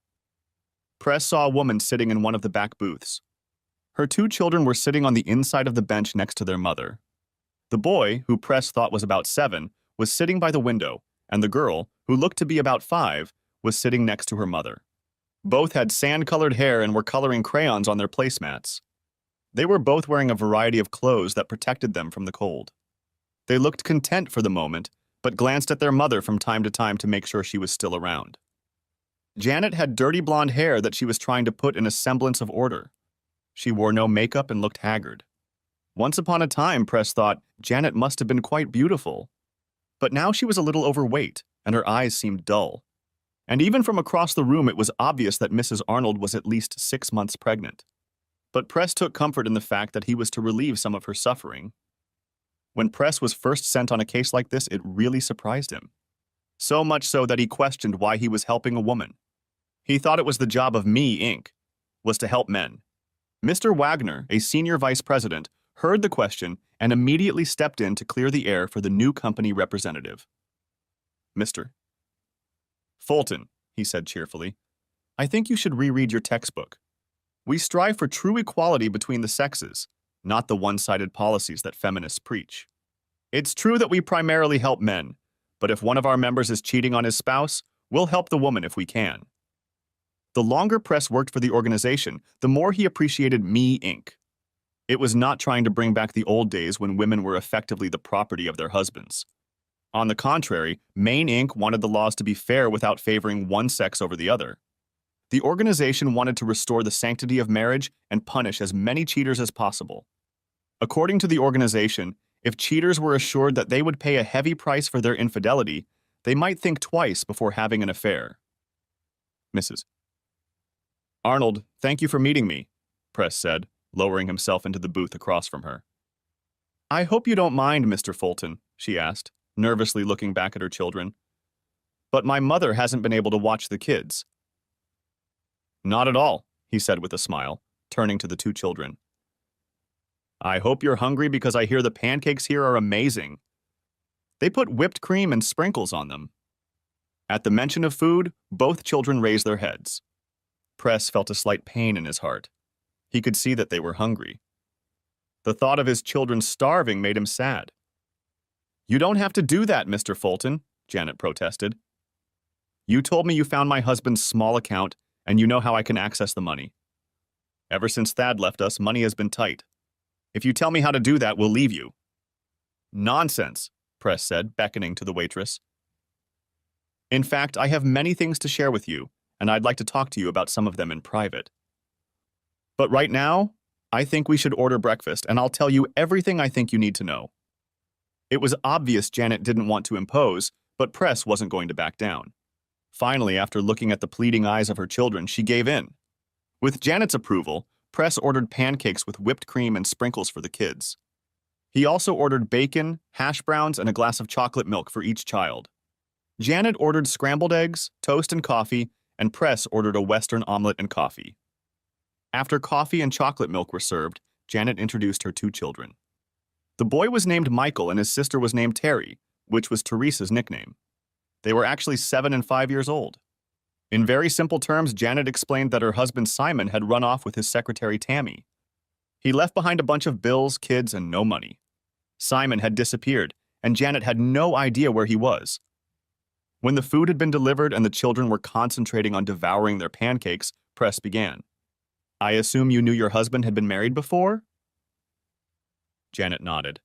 Speaker 1: Press saw a woman sitting in one of the back booths. Her 2 children were sitting on the inside of the bench next to their mother. The boy, who Press thought was about 7, was sitting by the window, and the girl, who looked to be about 5, was sitting next to her mother. Both had sand-colored hair and were coloring crayons on their placemats. They were both wearing a variety of clothes that protected them from the cold. They looked content for the moment, but glanced at their mother from time to time to make sure she was still around. Janet had dirty blonde hair that she was trying to put in a semblance of order. She wore no makeup and looked haggard. Once upon a time, Press thought, Janet must have been quite beautiful. But now she was a little overweight, and her eyes seemed dull. And even from across the room, it was obvious that Mrs. Arnold was at least 6 months pregnant. But Press took comfort in the fact that he was to relieve some of her suffering. When Press was first sent on a case like this, it really surprised him. So much so that he questioned why he was helping a woman. He thought it was the job of Me Inc., was to help men. Mr. Wagner, a senior vice president, heard the question and immediately stepped in to clear the air for the new company representative. Mr. Fulton, he said cheerfully, I think you should reread your textbook. We strive for true equality between the sexes, not the one-sided policies that feminists preach. It's true that we primarily help men, but if one of our members is cheating on his spouse, we'll help the woman if we can. The longer Press worked for the organization, the more he appreciated Me Inc. It was not trying to bring back the old days when women were effectively the property of their husbands. On the contrary, Maine Inc. wanted the laws to be fair without favoring one sex over the other. The organization wanted to restore the sanctity of marriage and punish as many cheaters as possible. According to the organization, if cheaters were assured that they would pay a heavy price for their infidelity, they might think twice before having an affair. Mrs. Arnold, thank you for meeting me, Press said, lowering himself into the booth across from her. I hope you don't mind, Mr. Fulton, she asked, nervously looking back at her children. But my mother hasn't been able to watch the kids. Not at all, he said with a smile, turning to the 2 children. I hope you're hungry because I hear the pancakes here are amazing. They put whipped cream and sprinkles on them. At the mention of food, both children raised their heads. Press felt a slight pain in his heart. He could see that they were hungry. The thought of his children starving made him sad. You don't have to do that, Mr. Fulton, Janet protested. You told me you found my husband's small account, and you know how I can access the money. Ever since Thad left us, money has been tight. If you tell me how to do that, we'll leave you. Nonsense, Press said, beckoning to the waitress. In fact, I have many things to share with you, and I'd like to talk to you about some of them in private. But right now, I think we should order breakfast, and I'll tell you everything I think you need to know. It was obvious Janet didn't want to impose, but Press wasn't going to back down. Finally, after looking at the pleading eyes of her children, she gave in. With Janet's approval, Press ordered pancakes with whipped cream and sprinkles for the kids. He also ordered bacon, hash browns, and a glass of chocolate milk for each child. Janet ordered scrambled eggs, toast and coffee, and Press ordered a Western omelet and coffee. After coffee and chocolate milk were served, Janet introduced her two children. The boy was named Michael and his sister was named Terry, which was Teresa's nickname. They were actually 7 and 5 years old. In very simple terms, Janet explained that her husband Simon had run off with his secretary Tammy. He left behind a bunch of bills, kids, and no money. Simon had disappeared, and Janet had no idea where he was. When the food had been delivered and the children were concentrating on devouring their pancakes, Press began. I assume you knew your husband had been married before? Janet nodded.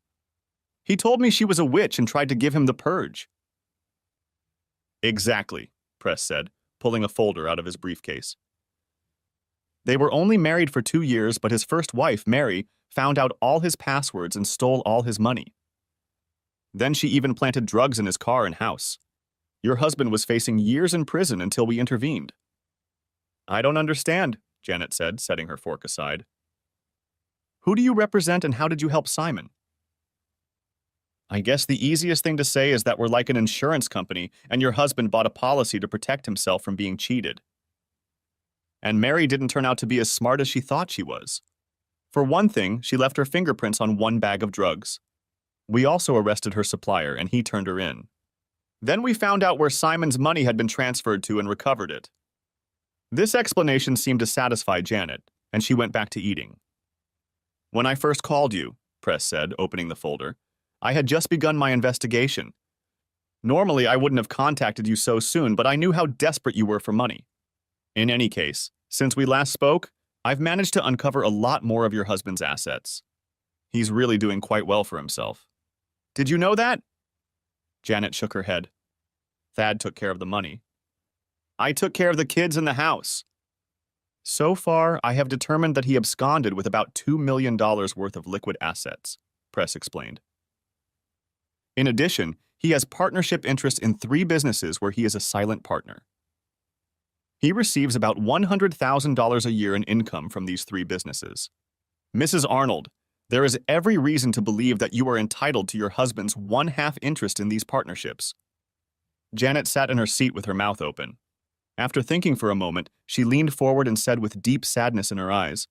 Speaker 1: He told me she was a witch and tried to give him the purge. Exactly, Press said, pulling a folder out of his briefcase. They were only married for 2 years, but his first wife, Mary, found out all his passwords and stole all his money. Then she even planted drugs in his car and house. Your husband was facing years in prison until we intervened. I don't understand, Janet said, setting her fork aside. Who do you represent and how did you help Simon? I guess the easiest thing to say is that we're like an insurance company and your husband bought a policy to protect himself from being cheated. And Mary didn't turn out to be as smart as she thought she was. For one thing, she left her fingerprints on one bag of drugs. We also arrested her supplier and he turned her in. Then we found out where Simon's money had been transferred to and recovered it. This explanation seemed to satisfy Janet, and she went back to eating. When I first called you, Press said, opening the folder, I had just begun my investigation. Normally, I wouldn't have contacted you so soon, but I knew how desperate you were for money. In any case, since we last spoke, I've managed to uncover a lot more of your husband's assets. He's really doing quite well for himself. Did you know that? Janet shook her head. Thad took care of the money. I took care of the kids in the house. So far, I have determined that he absconded with about $2 million worth of liquid assets, Press explained. In addition, he has partnership interest in 3 businesses where he is a silent partner. He receives about $100,000 a year in income from these 3 businesses. Mrs. Arnold, there is every reason to believe that you are entitled to your husband's 1/2 interest in these partnerships. Janet sat in her seat with her mouth open. After thinking for a moment, she leaned forward and said with deep sadness in her eyes,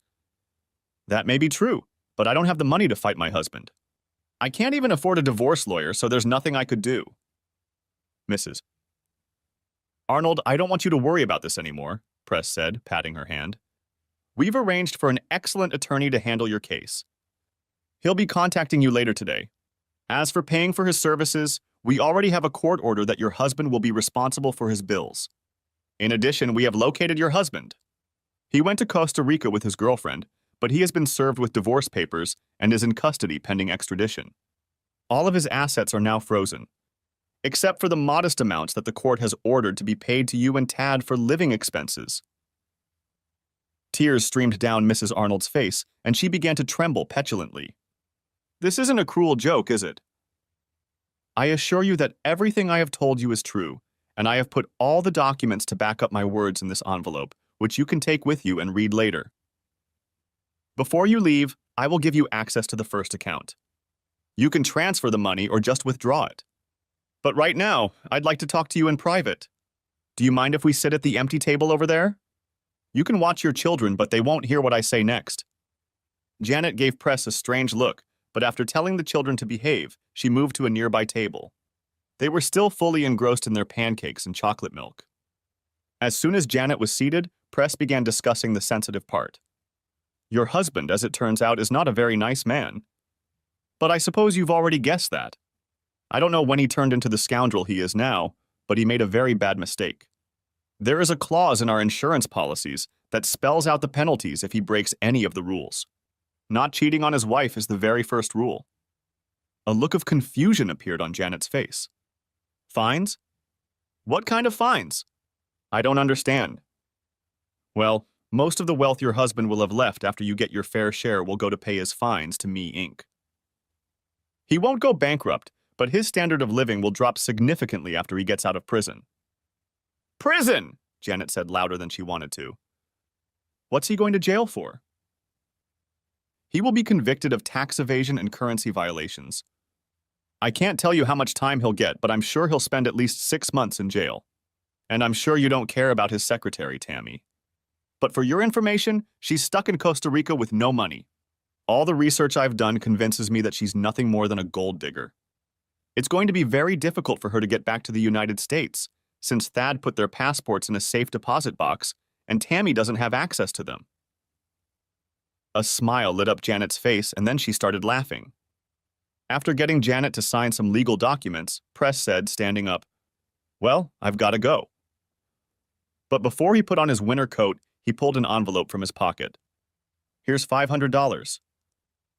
Speaker 1: That may be true, but I don't have the money to fight my husband. I can't even afford a divorce lawyer, so there's nothing I could do. Mrs. Arnold, I don't want you to worry about this anymore, Press said, patting her hand. We've arranged for an excellent attorney to handle your case. He'll be contacting you later today. As for paying for his services, we already have a court order that your husband will be responsible for his bills. In addition, we have located your husband. He went to Costa Rica with his girlfriend, but he has been served with divorce papers and is in custody pending extradition. All of his assets are now frozen, except for the modest amounts that the court has ordered to be paid to you and Tad for living expenses. Tears streamed down Mrs. Arnold's face, and she began to tremble petulantly. This isn't a cruel joke, is it? I assure you that everything I have told you is true, and I have put all the documents to back up my words in this envelope, which you can take with you and read later. Before you leave, I will give you access to the first account. You can transfer the money or just withdraw it. But right now, I'd like to talk to you in private. Do you mind if we sit at the empty table over there? You can watch your children, but they won't hear what I say next. Janet gave Press a strange look, but after telling the children to behave, she moved to a nearby table. They were still fully engrossed in their pancakes and chocolate milk. As soon as Janet was seated, Press began discussing the sensitive part. Your husband, as it turns out, is not a very nice man. But I suppose you've already guessed that. I don't know when he turned into the scoundrel he is now, but he made a very bad mistake. There is a clause in our insurance policies that spells out the penalties if he breaks any of the rules. Not cheating on his wife is the very first rule. A look of confusion appeared on Janet's face. Fines? What kind of fines? I don't understand. Well, most of the wealth your husband will have left after you get your fair share will go to pay his fines to me, Inc. He won't go bankrupt, but his standard of living will drop significantly after he gets out of prison. Prison! Janet said louder than she wanted to. What's he going to jail for? He will be convicted of tax evasion and currency violations. I can't tell you how much time he'll get, but I'm sure he'll spend at least 6 months in jail. And I'm sure you don't care about his secretary, Tammy. But for your information, she's stuck in Costa Rica with no money. All the research I've done convinces me that she's nothing more than a gold digger. It's going to be very difficult for her to get back to the United States, since Thad put their passports in a safe deposit box, and Tammy doesn't have access to them. A smile lit up Janet's face, and then she started laughing. After getting Janet to sign some legal documents, Press said, standing up, "Well, I've got to go." But before he put on his winter coat, he pulled an envelope from his pocket. Here's $500.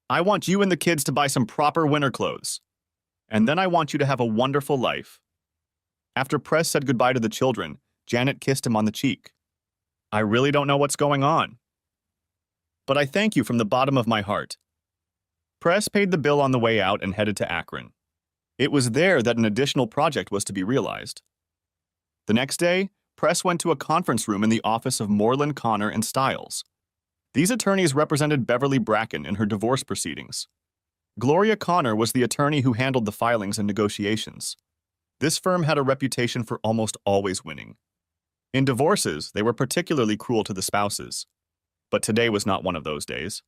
Speaker 1: I want you and the kids to buy some proper winter clothes. And then I want you to have a wonderful life. After Press said goodbye to the children, Janet kissed him on the cheek. I really don't know what's going on. But I thank you from the bottom of my heart. Press paid the bill on the way out and headed to Akron. It was there that an additional project was to be realized. The next day, Press went to a conference room in the office of Moreland, Connor, and Stiles. These attorneys represented Beverly Bracken in her divorce proceedings. Gloria Connor was the attorney who handled the filings and negotiations. This firm had a reputation for almost always winning. In divorces, they were particularly cruel to the spouses. But today was not one of those days.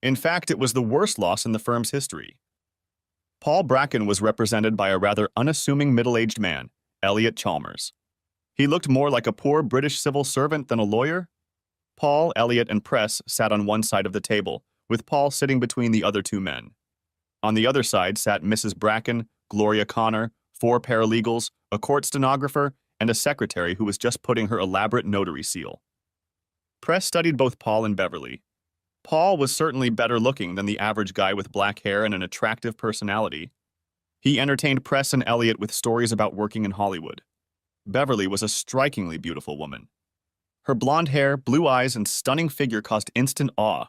Speaker 1: In fact, it was the worst loss in the firm's history. Paul Bracken was represented by a rather unassuming middle-aged man, Elliot Chalmers. He looked more like a poor British civil servant than a lawyer. Paul, Elliot, and Press sat on one side of the table, with Paul sitting between the other two men. On the other side sat Mrs. Bracken, Gloria Connor, 4 paralegals, a court stenographer, and a secretary who was just putting her elaborate notary seal. Press studied both Paul and Beverly. Paul was certainly better looking than the average guy with black hair and an attractive personality. He entertained Press and Elliot with stories about working in Hollywood. Beverly was a strikingly beautiful woman. Her blonde hair, blue eyes, and stunning figure caused instant awe.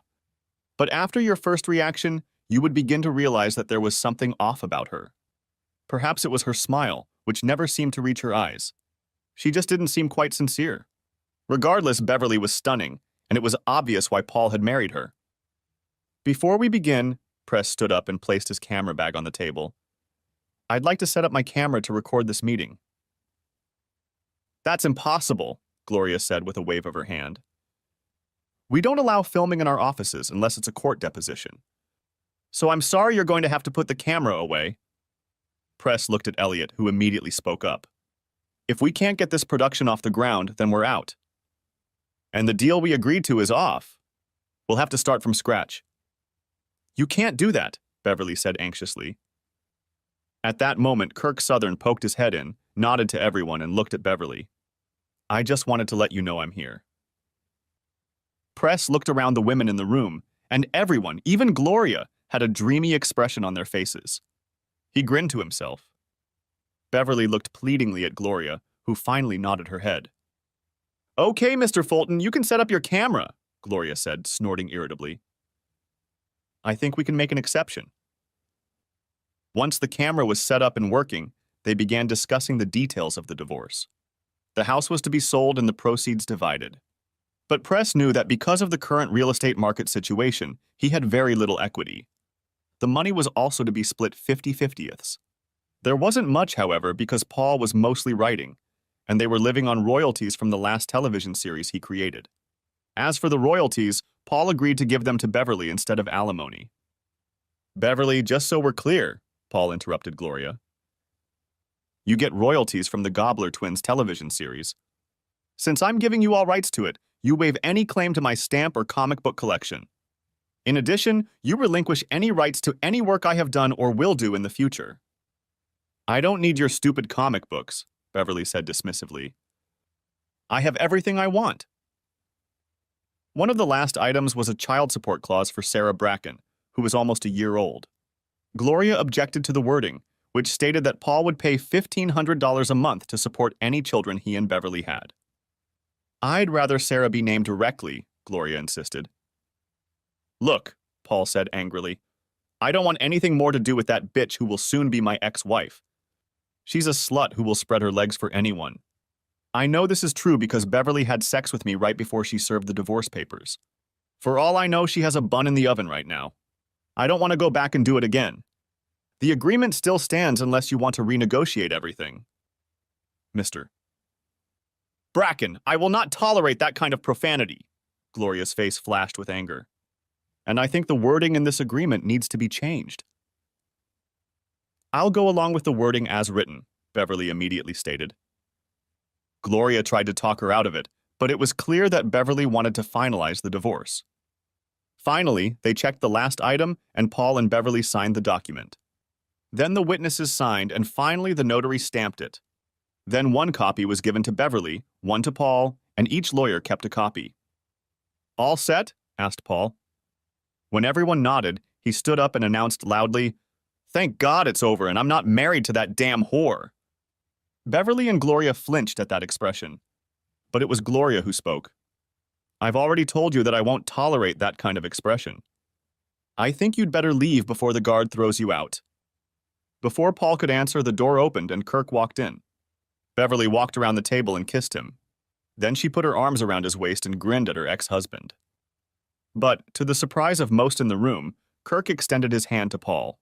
Speaker 1: But after your first reaction, you would begin to realize that there was something off about her. Perhaps it was her smile, which never seemed to reach her eyes. She just didn't seem quite sincere. Regardless, Beverly was stunning, and it was obvious why Paul had married her. Before we begin, Press stood up and placed his camera bag on the table. I'd like to set up my camera to record this meeting. That's impossible, Gloria said with a wave of her hand. We don't allow filming in our offices unless it's a court deposition. So I'm sorry you're going to have to put the camera away. Press looked at Elliot, who immediately spoke up. If we can't get this production off the ground, then we're out. And the deal we agreed to is off. We'll have to start from scratch. You can't do that, Beverly said anxiously. At that moment, Kirk Southern poked his head in, nodded to everyone, and looked at Beverly. I just wanted to let you know I'm here. Press looked around the women in the room, and everyone, even Gloria, had a dreamy expression on their faces. He grinned to himself. Beverly looked pleadingly at Gloria, who finally nodded her head. Okay, Mr. Fulton, you can set up your camera, Gloria said, snorting irritably. I think we can make an exception. Once the camera was set up and working, they began discussing the details of the divorce. The house was to be sold and the proceeds divided. But Press knew that because of the current real estate market situation, he had very little equity. The money was also to be split 50-50ths. There wasn't much, however, because Paul was mostly writing, and they were living on royalties from the last television series he created. As for the royalties, Paul agreed to give them to Beverly instead of alimony. Beverly, just so we're clear, Paul interrupted Gloria. You get royalties from the Gobbler Twins television series. Since I'm giving you all rights to it, you waive any claim to my stamp or comic book collection. In addition, you relinquish any rights to any work I have done or will do in the future. I don't need your stupid comic books, Beverly said dismissively. I have everything I want. One of the last items was a child support clause for Sarah Bracken, who was almost a year old. Gloria objected to the wording, which stated that Paul would pay $1,500 a month to support any children he and Beverly had. I'd rather Sarah be named directly, Gloria insisted. Look, Paul said angrily, I don't want anything more to do with that bitch who will soon be my ex-wife. She's a slut who will spread her legs for anyone. I know this is true because Beverly had sex with me right before she served the divorce papers. For all I know, she has a bun in the oven right now. I don't want to go back and do it again. The agreement still stands unless you want to renegotiate everything. Mr. Bracken, I will not tolerate that kind of profanity. Gloria's face flashed with anger. And I think the wording in this agreement needs to be changed. I'll go along with the wording as written, Beverly immediately stated. Gloria tried to talk her out of it, but it was clear that Beverly wanted to finalize the divorce. Finally, they checked the last item, and Paul and Beverly signed the document. Then the witnesses signed, and finally the notary stamped it. Then one copy was given to Beverly, one to Paul, and each lawyer kept a copy. All set? Asked Paul. When everyone nodded, he stood up and announced loudly, Thank God it's over and I'm not married to that damn whore. Beverly and Gloria flinched at that expression. But it was Gloria who spoke. I've already told you that I won't tolerate that kind of expression. I think you'd better leave before the guard throws you out. Before Paul could answer, the door opened and Kirk walked in. Beverly walked around the table and kissed him. Then she put her arms around his waist and grinned at her ex-husband. But, to the surprise of most in the room, Kirk extended his hand to Paul.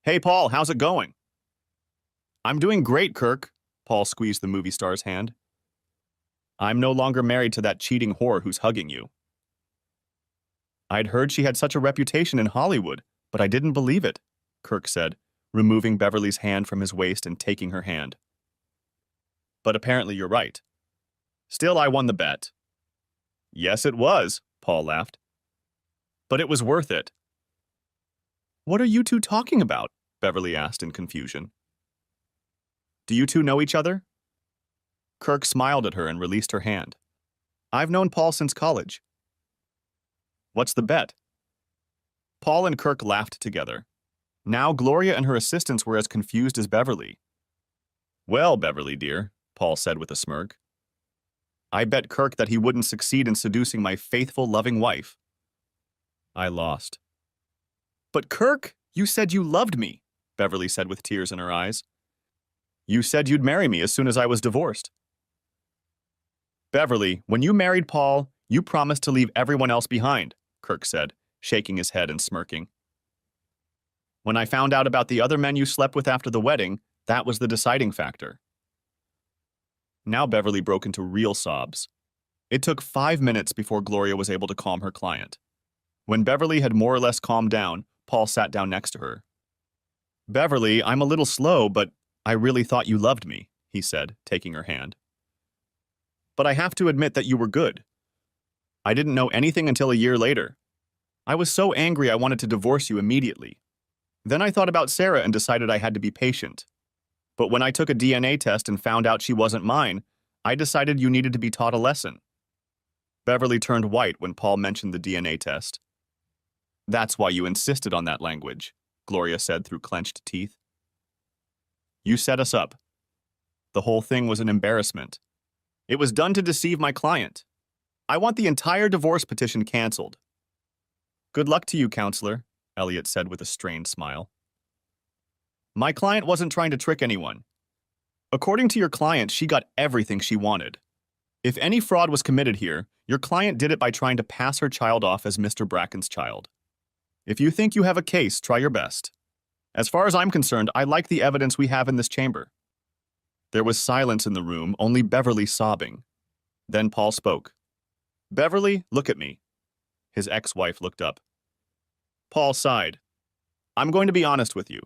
Speaker 1: Hey, Paul, how's it going? I'm doing great, Kirk, Paul squeezed the movie star's hand. I'm no longer married to that cheating whore who's hugging you. I'd heard she had such a reputation in Hollywood, but I didn't believe it, Kirk said, removing Beverly's hand from his waist and taking her hand. But apparently you're right. Still, I won the bet. Yes, it was, Paul laughed. But it was worth it. What are you two talking about? Beverly asked in confusion. Do you two know each other? Kirk smiled at her and released her hand. I've known Paul since college. What's the bet? Paul and Kirk laughed together. Now Gloria and her assistants were as confused as Beverly. Well, Beverly, dear, Paul said with a smirk. I bet Kirk that he wouldn't succeed in seducing my faithful, loving wife. I lost. But Kirk, you said you loved me, Beverly said with tears in her eyes. You said you'd marry me as soon as I was divorced. Beverly, when you married Paul, you promised to leave everyone else behind, Kirk said, shaking his head and smirking. When I found out about the other men you slept with after the wedding, that was the deciding factor. Now Beverly broke into real sobs. It took 5 minutes before Gloria was able to calm her client. When Beverly had more or less calmed down, Paul sat down next to her. Beverly, I'm a little slow, but I really thought you loved me, he said, taking her hand. But I have to admit that you were good. I didn't know anything until a year later. I was so angry I wanted to divorce you immediately. Then I thought about Sarah and decided I had to be patient. But when I took a DNA test and found out she wasn't mine, I decided you needed to be taught a lesson. Beverly turned white when Paul mentioned the DNA test. That's why you insisted on that language, Gloria said through clenched teeth. You set us up. The whole thing was an embarrassment. It was done to deceive my client. I want the entire divorce petition canceled. Good luck to you, counselor, Elliot said with a strained smile. My client wasn't trying to trick anyone. According to your client, she got everything she wanted. If any fraud was committed here, your client did it by trying to pass her child off as Mr. Bracken's child. If you think you have a case, try your best. As far as I'm concerned, I like the evidence we have in this chamber. There was silence in the room, only Beverly sobbing. Then Paul spoke. Beverly, look at me. His ex-wife looked up. Paul sighed. I'm going to be honest with you.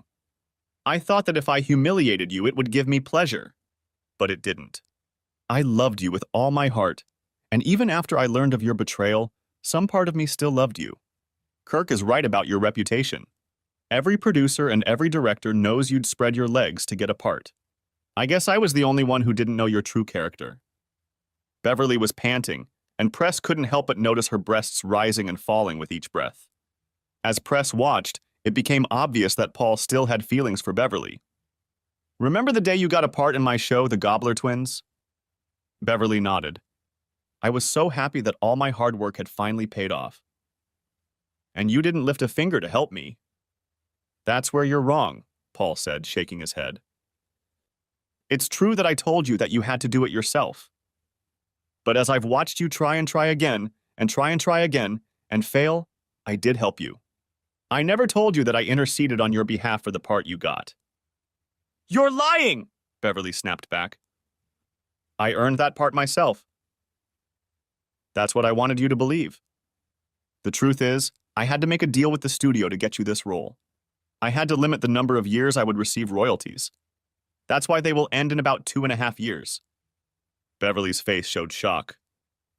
Speaker 1: I thought that if I humiliated you, it would give me pleasure. But it didn't. I loved you with all my heart, and even after I learned of your betrayal, some part of me still loved you. Kirk is right about your reputation. Every producer and every director knows you'd spread your legs to get a part. I guess I was the only one who didn't know your true character. Beverly was panting, and Press couldn't help but notice her breasts rising and falling with each breath. As Press watched, it became obvious that Paul still had feelings for Beverly. Remember the day you got a part in my show, The Gobbler Twins? Beverly nodded. I was so happy that all my hard work had finally paid off. And you didn't lift a finger to help me. That's where you're wrong, Paul said, shaking his head. It's true that I told you that you had to do it yourself. But as I've watched you try again, and fail, I did help you. I never told you that I interceded on your behalf for the part you got. You're lying, Beverly snapped back. I earned that part myself. That's what I wanted you to believe. The truth is, I had to make a deal with the studio to get you this role. I had to limit the number of years I would receive royalties. That's why they will end in about 2.5 years. Beverly's face showed shock.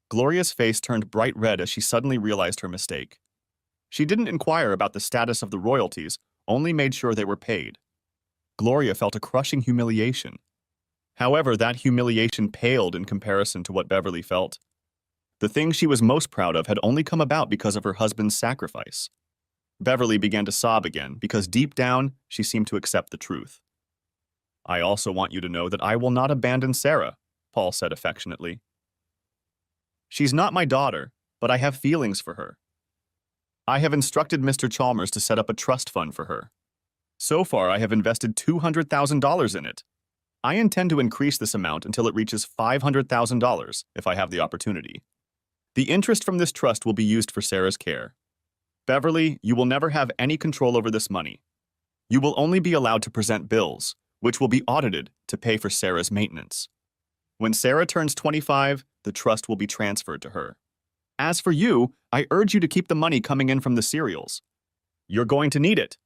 Speaker 1: Gloria's face turned bright red as she suddenly realized her mistake. She didn't inquire about the status of the royalties, only made sure they were paid. Gloria felt a crushing humiliation. However, that humiliation paled in comparison to what Beverly felt. The thing she was most proud of had only come about because of her husband's sacrifice. Beverly began to sob again because deep down, she seemed to accept the truth. I also want you to know that I will not abandon Sarah, Paul said affectionately. She's not my daughter, but I have feelings for her. I have instructed Mr. Chalmers to set up a trust fund for her. So far, I have invested $200,000 in it. I intend to increase this amount until it reaches $500,000 if I have the opportunity. The interest from this trust will be used for Sarah's care. Beverly, you will never have any control over this money. You will only be allowed to present bills, which will be audited to pay for Sarah's maintenance. When Sarah turns 25, the trust will be transferred to her. As for you, I urge you to keep the money coming in from the serials. You're going to need it.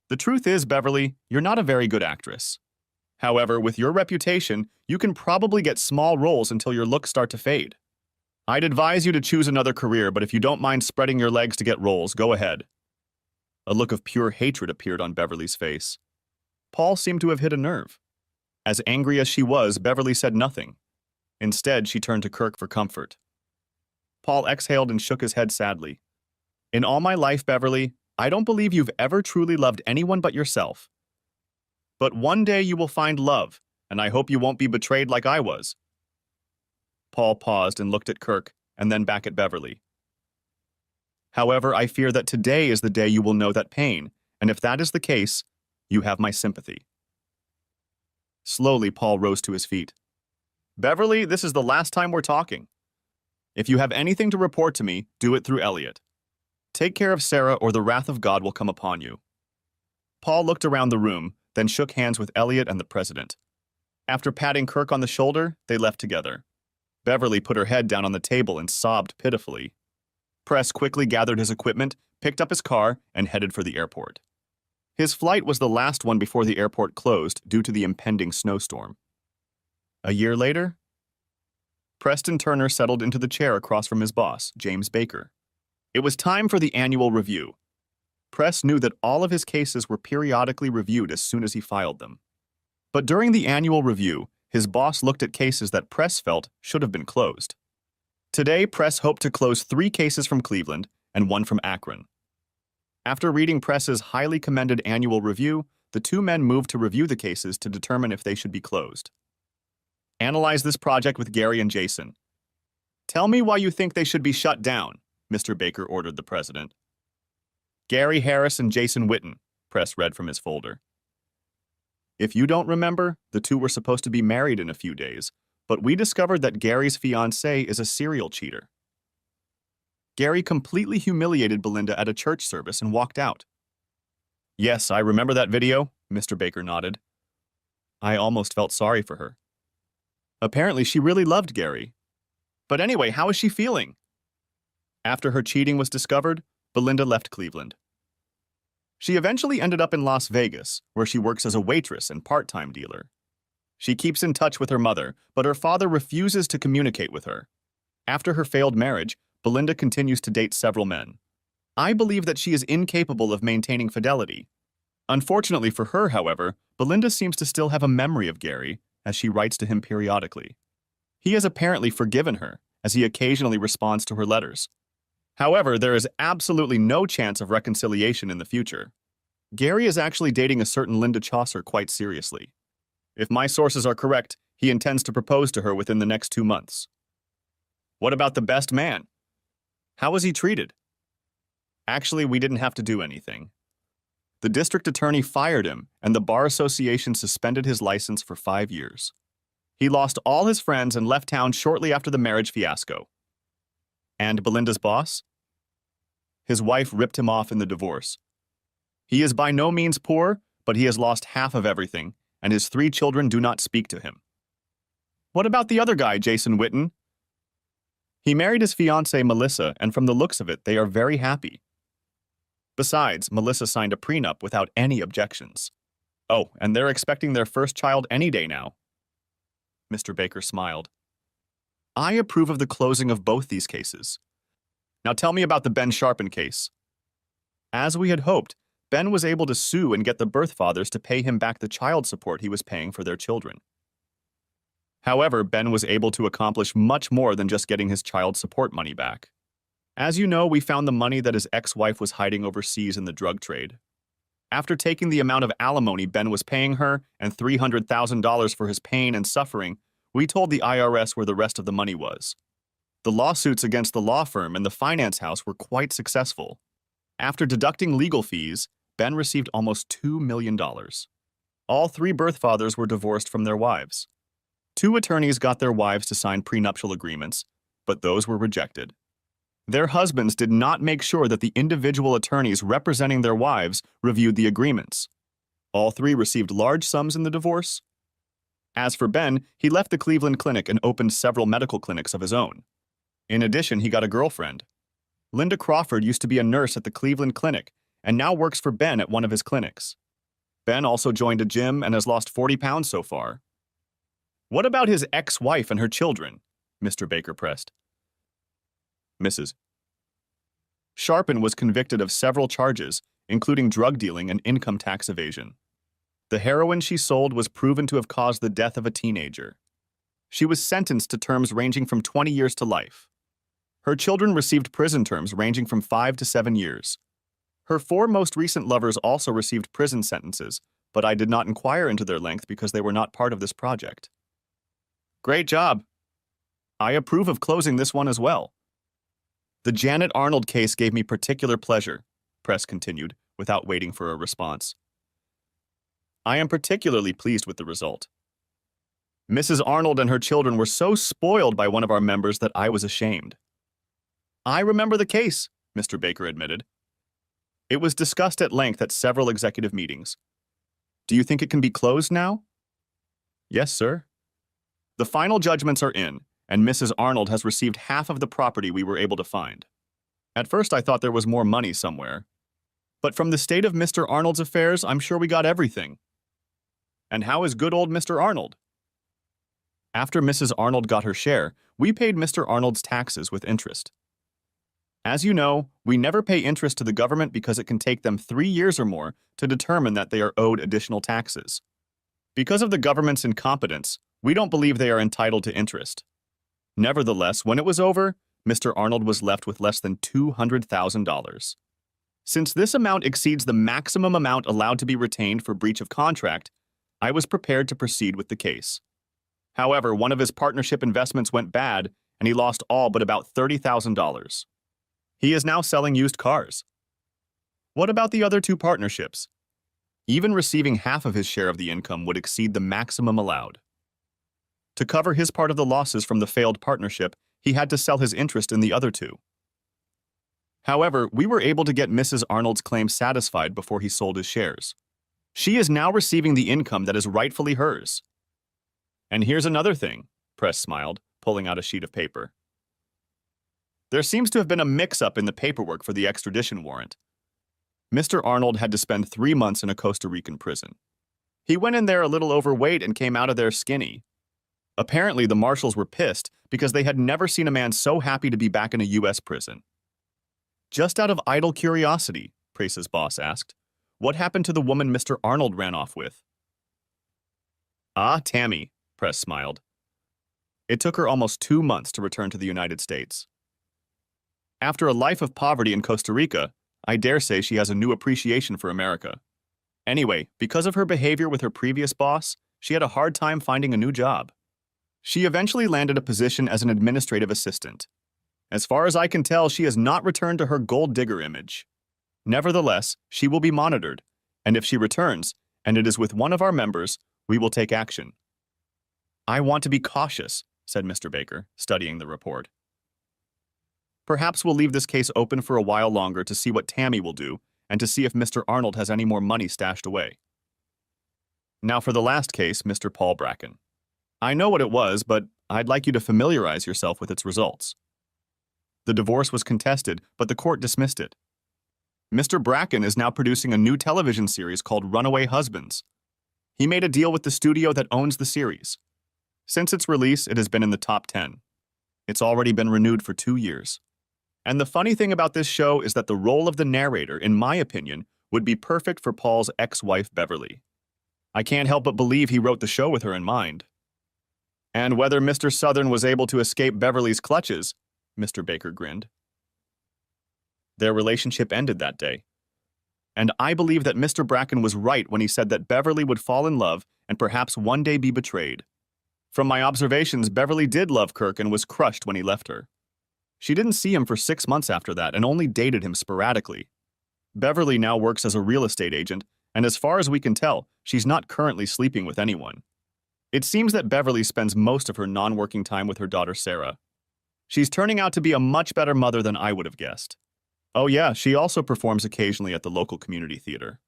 Speaker 1: The truth is, Beverly, you're not a very good actress. However, with your reputation, you can probably get small roles until your looks start to fade. I'd advise you to choose another career, but if you don't mind spreading your legs to get roles, go ahead. A look of pure hatred appeared on Beverly's face. Paul seemed to have hit a nerve. As angry as she was, Beverly said nothing. Instead, she turned to Kirk for comfort. Paul exhaled and shook his head sadly. In all my life, Beverly, I don't believe you've ever truly loved anyone but yourself. But one day you will find love, and I hope you won't be betrayed like I was. Paul paused and looked at Kirk, and then back at Beverly. However, I fear that today is the day you will know that pain, and if that is the case, you have my sympathy. Slowly, Paul rose to his feet. Beverly, this is the last time we're talking. If you have anything to report to me, do it through Elliot. Take care of Sarah or the wrath of God will come upon you. Paul looked around the room, then shook hands with Elliot and the president. After patting Kirk on the shoulder, they left together. Beverly put her head down on the table and sobbed pitifully. Press quickly gathered his equipment, picked up his car, and headed for the airport. His flight was the last one before the airport closed due to the impending snowstorm. A year later, Preston Turner settled into the chair across from his boss, James Baker. It was time for the annual review. Press knew that all of his cases were periodically reviewed as soon as he filed them. But during the annual review, his boss looked at cases that Press felt should have been closed. Today, Press hoped to close 3 cases from Cleveland and 1 from Akron. After reading Press's highly commended annual review, the 2 men moved to review the cases to determine if they should be closed. Analyze this project with Gary and Jason. Tell me why you think they should be shut down, Mr. Baker ordered the president. Gary Harris and Jason Witten, Press read from his folder. If you don't remember, the 2 were supposed to be married in a few days, but we discovered that Gary's fiancée is a serial cheater. Gary completely humiliated Belinda at a church service and walked out. Yes, I remember that video, Mr. Baker nodded. I almost felt sorry for her. Apparently, she really loved Gary. But anyway, how is she feeling? After her cheating was discovered, Belinda left Cleveland. She eventually ended up in Las Vegas, where she works as a waitress and part-time dealer. She keeps in touch with her mother, but her father refuses to communicate with her. After her failed marriage, Belinda continues to date several men. I believe that she is incapable of maintaining fidelity. Unfortunately for her, however, Belinda seems to still have a memory of Gary, as she writes to him periodically. He has apparently forgiven her, as he occasionally responds to her letters. However, there is absolutely no chance of reconciliation in the future. Gary is actually dating a certain Linda Chaucer quite seriously. If my sources are correct, he intends to propose to her within the next 2 months. What about the best man? How was he treated? Actually, we didn't have to do anything. The district attorney fired him, and the Bar Association suspended his license for 5 years. He lost all his friends and left town shortly after the marriage fiasco. And Belinda's boss? His wife ripped him off in the divorce. He is by no means poor, but he has lost half of everything, and his 3 children do not speak to him. What about the other guy, Jason Witten? He married his fiancée, Melissa, and from the looks of it, they are very happy. Besides, Melissa signed a prenup without any objections. Oh, and they're expecting their first child any day now. Mr. Baker smiled. I approve of the closing of both these cases. Now tell me about the Ben Sharpen case. As we had hoped, Ben was able to sue and get the birth fathers to pay him back the child support he was paying for their children. However, Ben was able to accomplish much more than just getting his child support money back. As you know, we found the money that his ex-wife was hiding overseas in the drug trade. After taking the amount of alimony Ben was paying her and $300,000 for his pain and suffering, we told the IRS where the rest of the money was. The lawsuits against the law firm and the finance house were quite successful. After deducting legal fees, Ben received almost $2 million. All 3 birth fathers were divorced from their wives. 2 attorneys got their wives to sign prenuptial agreements, but those were rejected. Their husbands did not make sure that the individual attorneys representing their wives reviewed the agreements. All 3 received large sums in the divorce. As for Ben, he left the Cleveland clinic and opened several medical clinics of his own. In addition, he got a girlfriend. Linda Crawford used to be a nurse at the Cleveland clinic and now works for Ben at one of his clinics. Ben also joined a gym and has lost 40 pounds so far. What about his ex-wife and her children? Mr. Baker pressed. Mrs. Sharpen was convicted of several charges, including drug dealing and income tax evasion. The heroin she sold was proven to have caused the death of a teenager. She was sentenced to terms ranging from 20 years to life. Her children received prison terms ranging from 5 to 7 years. Her 4 most recent lovers also received prison sentences, but I did not inquire into their length because they were not part of this project. Great job. I approve of closing this one as well. The Janet Arnold case gave me particular pleasure, Press continued, without waiting for a response. I am particularly pleased with the result. Mrs. Arnold and her children were so spoiled by one of our members that I was ashamed. I remember the case, Mr. Baker admitted. It was discussed at length at several executive meetings. Do you think it can be closed now? Yes, sir. The final judgments are in, and Mrs. Arnold has received half of the property we were able to find. At first I thought there was more money somewhere. But from the state of Mr. Arnold's affairs, I'm sure we got everything. And how is good old Mr. Arnold? After Mrs. Arnold got her share, we paid Mr. Arnold's taxes with interest. As you know, we never pay interest to the government because it can take them 3 years or more to determine that they are owed additional taxes. Because of the government's incompetence, we don't believe they are entitled to interest. Nevertheless, when it was over, Mr. Arnold was left with less than $200,000. Since this amount exceeds the maximum amount allowed to be retained for breach of contract, I was prepared to proceed with the case. However, one of his partnership investments went bad, and he lost all but about $30,000. He is now selling used cars. What about the other 2 partnerships? Even receiving half of his share of the income would exceed the maximum allowed. To cover his part of the losses from the failed partnership, he had to sell his interest in the other 2. However, we were able to get Mrs. Arnold's claim satisfied before he sold his shares. She is now receiving the income that is rightfully hers. And here's another thing, Press smiled, pulling out a sheet of paper. There seems to have been a mix-up in the paperwork for the extradition warrant. Mr. Arnold had to spend 3 months in a Costa Rican prison. He went in there a little overweight and came out of there skinny. Apparently, the marshals were pissed because they had never seen a man so happy to be back in a U.S. prison. Just out of idle curiosity, Prece's boss asked, what happened to the woman Mr. Arnold ran off with? Ah, Tammy, Prece smiled. It took her almost 2 months to return to the United States. After a life of poverty in Costa Rica, I dare say she has a new appreciation for America. Anyway, because of her behavior with her previous boss, she had a hard time finding a new job. She eventually landed a position as an administrative assistant. As far as I can tell, she has not returned to her gold digger image. Nevertheless, she will be monitored, and if she returns, and it is with one of our members, we will take action. I want to be cautious, said Mr. Baker, studying the report. Perhaps we'll leave this case open for a while longer to see what Tammy will do and to see if Mr. Arnold has any more money stashed away. Now for the last case, Mr. Paul Bracken. I know what it was, but I'd like you to familiarize yourself with its results. The divorce was contested, but the court dismissed it. Mr. Bracken is now producing a new television series called Runaway Husbands. He made a deal with the studio that owns the series. Since its release, it has been in the top 10. It's already been renewed for 2 years. And the funny thing about this show is that the role of the narrator, in my opinion, would be perfect for Paul's ex-wife Beverly. I can't help but believe he wrote the show with her in mind. And whether Mr. Southern was able to escape Beverly's clutches, Mr. Baker grinned. Their relationship ended that day. And I believe that Mr. Bracken was right when he said that Beverly would fall in love and perhaps one day be betrayed. From my observations, Beverly did love Kirk and was crushed when he left her. She didn't see him for 6 months after that and only dated him sporadically. Beverly now works as a real estate agent, and as far as we can tell, she's not currently sleeping with anyone. It seems that Beverly spends most of her non-working time with her daughter Sarah. She's turning out to be a much better mother than I would have guessed. Oh yeah, she also performs occasionally at the local community theater.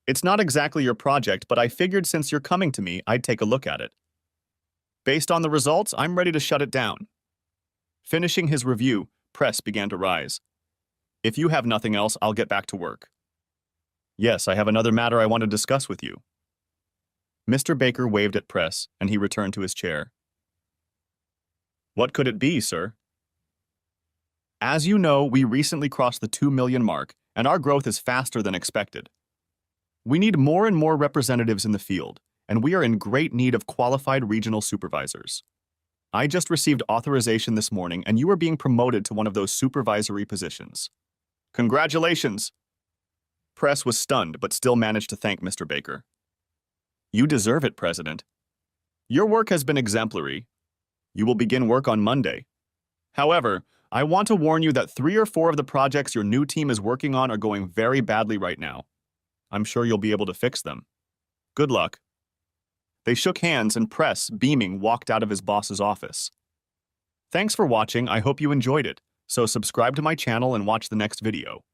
Speaker 1: It's not exactly your project, but I figured since you're coming to me, I'd take a look at it. Based on the results, I'm ready to shut it down. Finishing his review, Prece began to rise. If you have nothing else, I'll get back to work. Yes, I have another matter I want to discuss with you. Mr. Baker waved at Prece, and he returned to his chair. What could it be, sir? As you know, we recently crossed the 2 million mark, and our growth is faster than expected. We need more and more representatives in the field, and we are in great need of qualified regional supervisors. I just received authorization this morning, and you are being promoted to one of those supervisory positions. Congratulations! Prece was stunned, but still managed to thank Mr. Baker. You deserve it, President. Your work has been exemplary. You will begin work on Monday. However, I want to warn you that 3 or 4 of the projects your new team is working on are going very badly right now. I'm sure you'll be able to fix them. Good luck. They shook hands and Prece, beaming, walked out of his boss's office. Thanks for watching. I hope you enjoyed it. So subscribe to my channel and watch the next video.